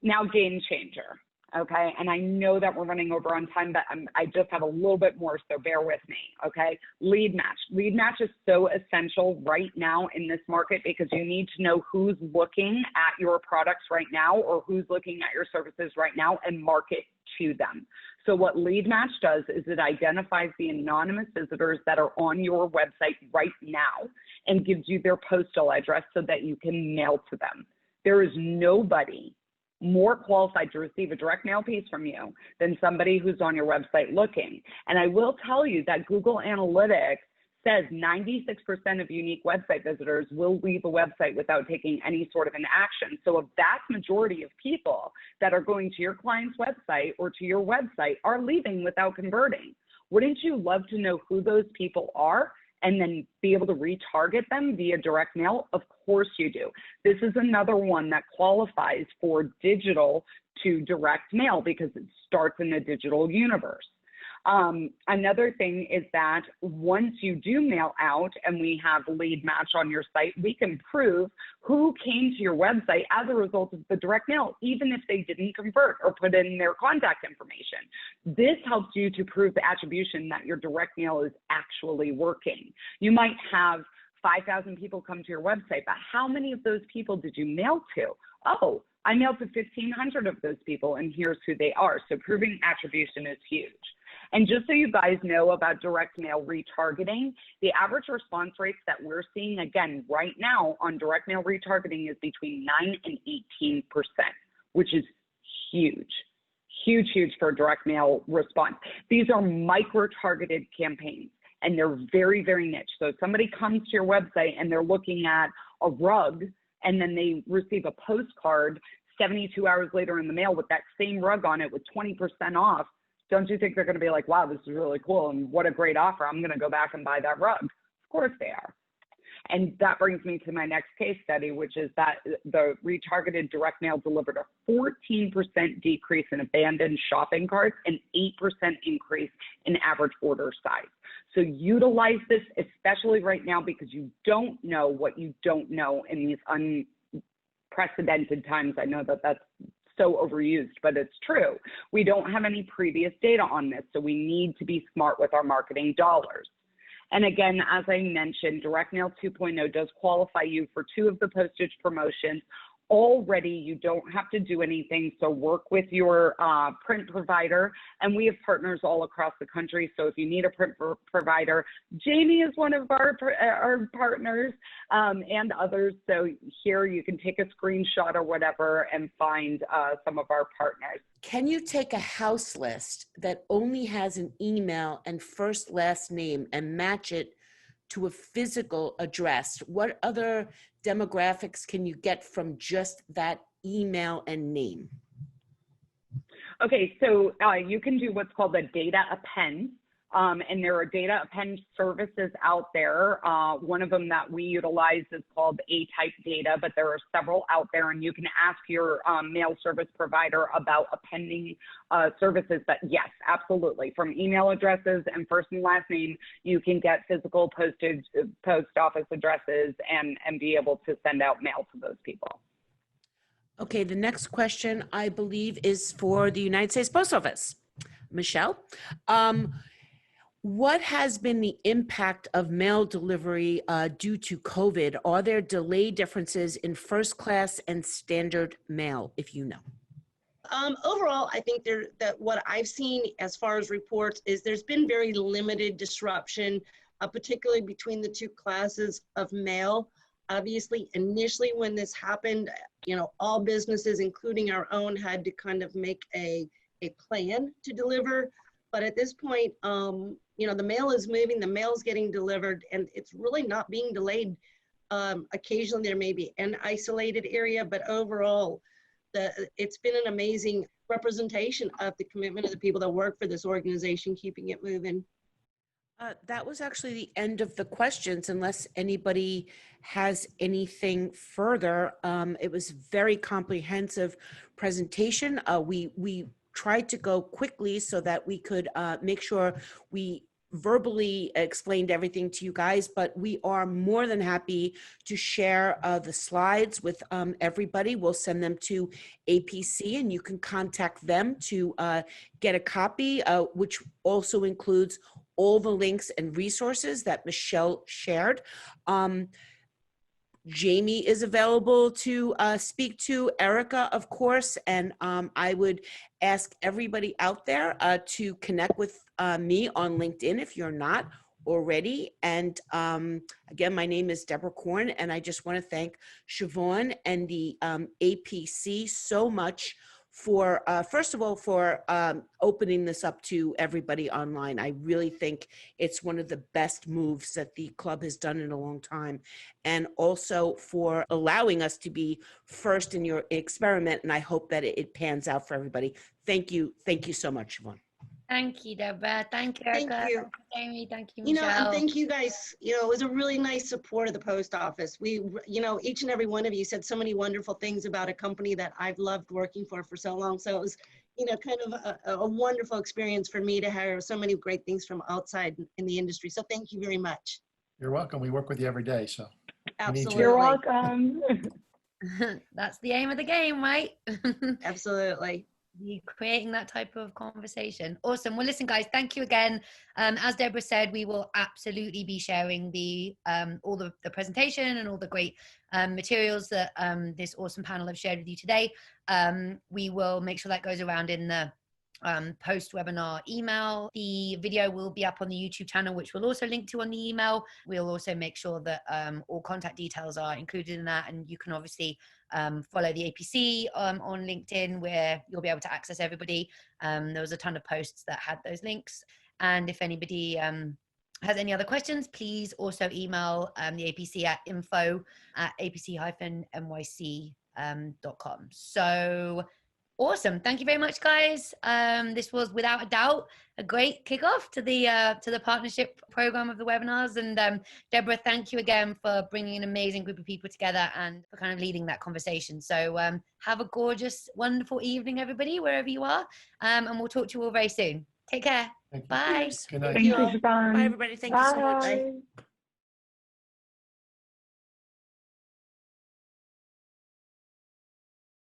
Now, game changer, okay? And I know that we're running over on time, but I just have a little bit more, so bear with me, okay? Lead match. Lead match is so essential right now in this market because you need to know who's looking at your products right now or who's looking at your services right now and market to them. So what Lead Match does is it identifies the anonymous visitors that are on your website right now and gives you their postal address so that you can mail to them. There is nobody more qualified to receive a direct mail piece from you than somebody who's on your website looking. And I will tell you that Google Analytics says 96% of unique website visitors will leave a website without taking any sort of an action. So a vast majority of people that are going to your client's website or to your website are leaving without converting. Wouldn't you love to know who those people are and then be able to retarget them via direct mail? Of course you do. This is another one that qualifies for digital to direct mail because it starts in the digital universe. Another thing is that once you do mail out and we have Lead Match on your site, we can prove who came to your website as a result of the direct mail, even if they didn't convert or put in their contact information. This helps you to prove the attribution that your direct mail is actually working. You might have 5,000 people come to your website, but how many of those people did you mail to? Oh, I mailed to 1,500 of those people, and here's who they are. So proving attribution is huge. And just so you guys know about direct mail retargeting, the average response rates that we're seeing, again, right now on direct mail retargeting is between 9 and 18%, which is huge. Huge for direct mail response. These are micro-targeted campaigns, and they're very, very niche. So if somebody comes to your website and they're looking at a rug, and then they receive a postcard 72 hours later in the mail with that same rug on it with 20% off, don't you think they're going to be like, wow, this is really cool and what a great offer. I'm going to go back and buy that rug. Of course they are. And that brings me to my next case study, which is that the retargeted direct mail delivered a 14% decrease in abandoned shopping carts and 8% increase in average order size. So utilize this, especially right now, because you don't know what you don't know in these unprecedented times. I know that that's so overused, but it's true. We don't have any previous data on this, so we need to be smart with our marketing dollars. And again, as I mentioned, Direct Mail 2.0 does qualify you for 2 of the postage promotions. Already, you don't have to do anything, so work with your print provider, and we have partners all across the country, so if you need a print provider, Jamie is one of our partners, and others, so here you can take a screenshot or whatever and find some of our partners. Can you take a house list that only has an email and first last name and match it to a physical address? What other demographics can you get from just that email and name? Okay, so you can do what's called a data append, and there are data append services out there. One of them that we utilize is called A-type data, but there are several out there, and you can ask your mail service provider about appending services. But yes, absolutely, from email addresses and first and last name, you can get physical postage, post office addresses and be able to send out mail to those people. Okay, the next question, I believe, is for the United States Post Office. Michele, what has been the impact of mail delivery due to COVID? Are there delay differences in first class and standard mail, if you know? Overall, I think that what I've seen as far as reports is there's been very limited disruption, particularly between the 2 classes of mail. Obviously, initially when this happened, you know, all businesses, including our own, had to kind of make a plan to deliver. But at this point, you know, the mail is moving, the mail's getting delivered, and it's really not being delayed. Occasionally there may be an isolated area, but overall, it's been an amazing representation of the commitment of the people that work for this organization, keeping it moving. That was actually the end of the questions, unless anybody has anything further. It was very comprehensive presentation. We tried to go quickly so that we could make sure we verbally explained everything to you guys, but we are more than happy to share the slides with everybody. We'll send them to APC and you can contact them to get a copy, which also includes all the links and resources that Michele shared. Jamie is available to speak to, Erica, of course, and I would ask everybody out there to connect with me on LinkedIn if you're not already. And again, my name is Deborah Korn, and I just want to thank Siobhan and the APC so much for, first of all, for opening this up to everybody online. I really think it's one of the best moves that the club has done in a long time. And also for allowing us to be first in your experiment. And I hope that it pans out for everybody. Thank you. Thank you so much, Siobhan. Thank you, Deborah. Thank you, Erica. Thank you. Thank you, Jamie. Thank you, You know, Michele. and thank you guys. You know, it was a really nice support of the post office. We, you know, each and every one of you said so many wonderful things about a company that I've loved working for so long. So it was, you know, kind of a wonderful experience for me to hear so many great things from outside in the industry. So thank you very much. You're welcome. We work with you every day, so. Absolutely. You're welcome. That's the aim of the game, right? Absolutely. Be creating that type of conversation. Awesome. Well, listen, guys, thank you again. As Deborah said, we will absolutely be sharing the all the presentation and all the great materials that this awesome panel have shared with you today. We will make sure that goes around in the post-webinar email. The video will be up on the YouTube channel, which we'll also link to on the email. We'll also make sure that all contact details are included in that, and you can obviously follow the APC on LinkedIn, where you'll be able to access everybody. There was a ton of posts that had those links, and if anybody has any other questions, please also email the APC at info@apc-nyc.com. So awesome. Thank you very much, guys. This was without a doubt a great kickoff to the partnership program of the webinars. And Deborah, thank you again for bringing an amazing group of people together and for kind of leading that conversation. So have a gorgeous, wonderful evening, everybody, wherever you are. And we'll talk to you all very soon. Take care. Thank you. Bye. Good night. Thank you, Siobhan. Bye, everybody. Thank you so much. Bye.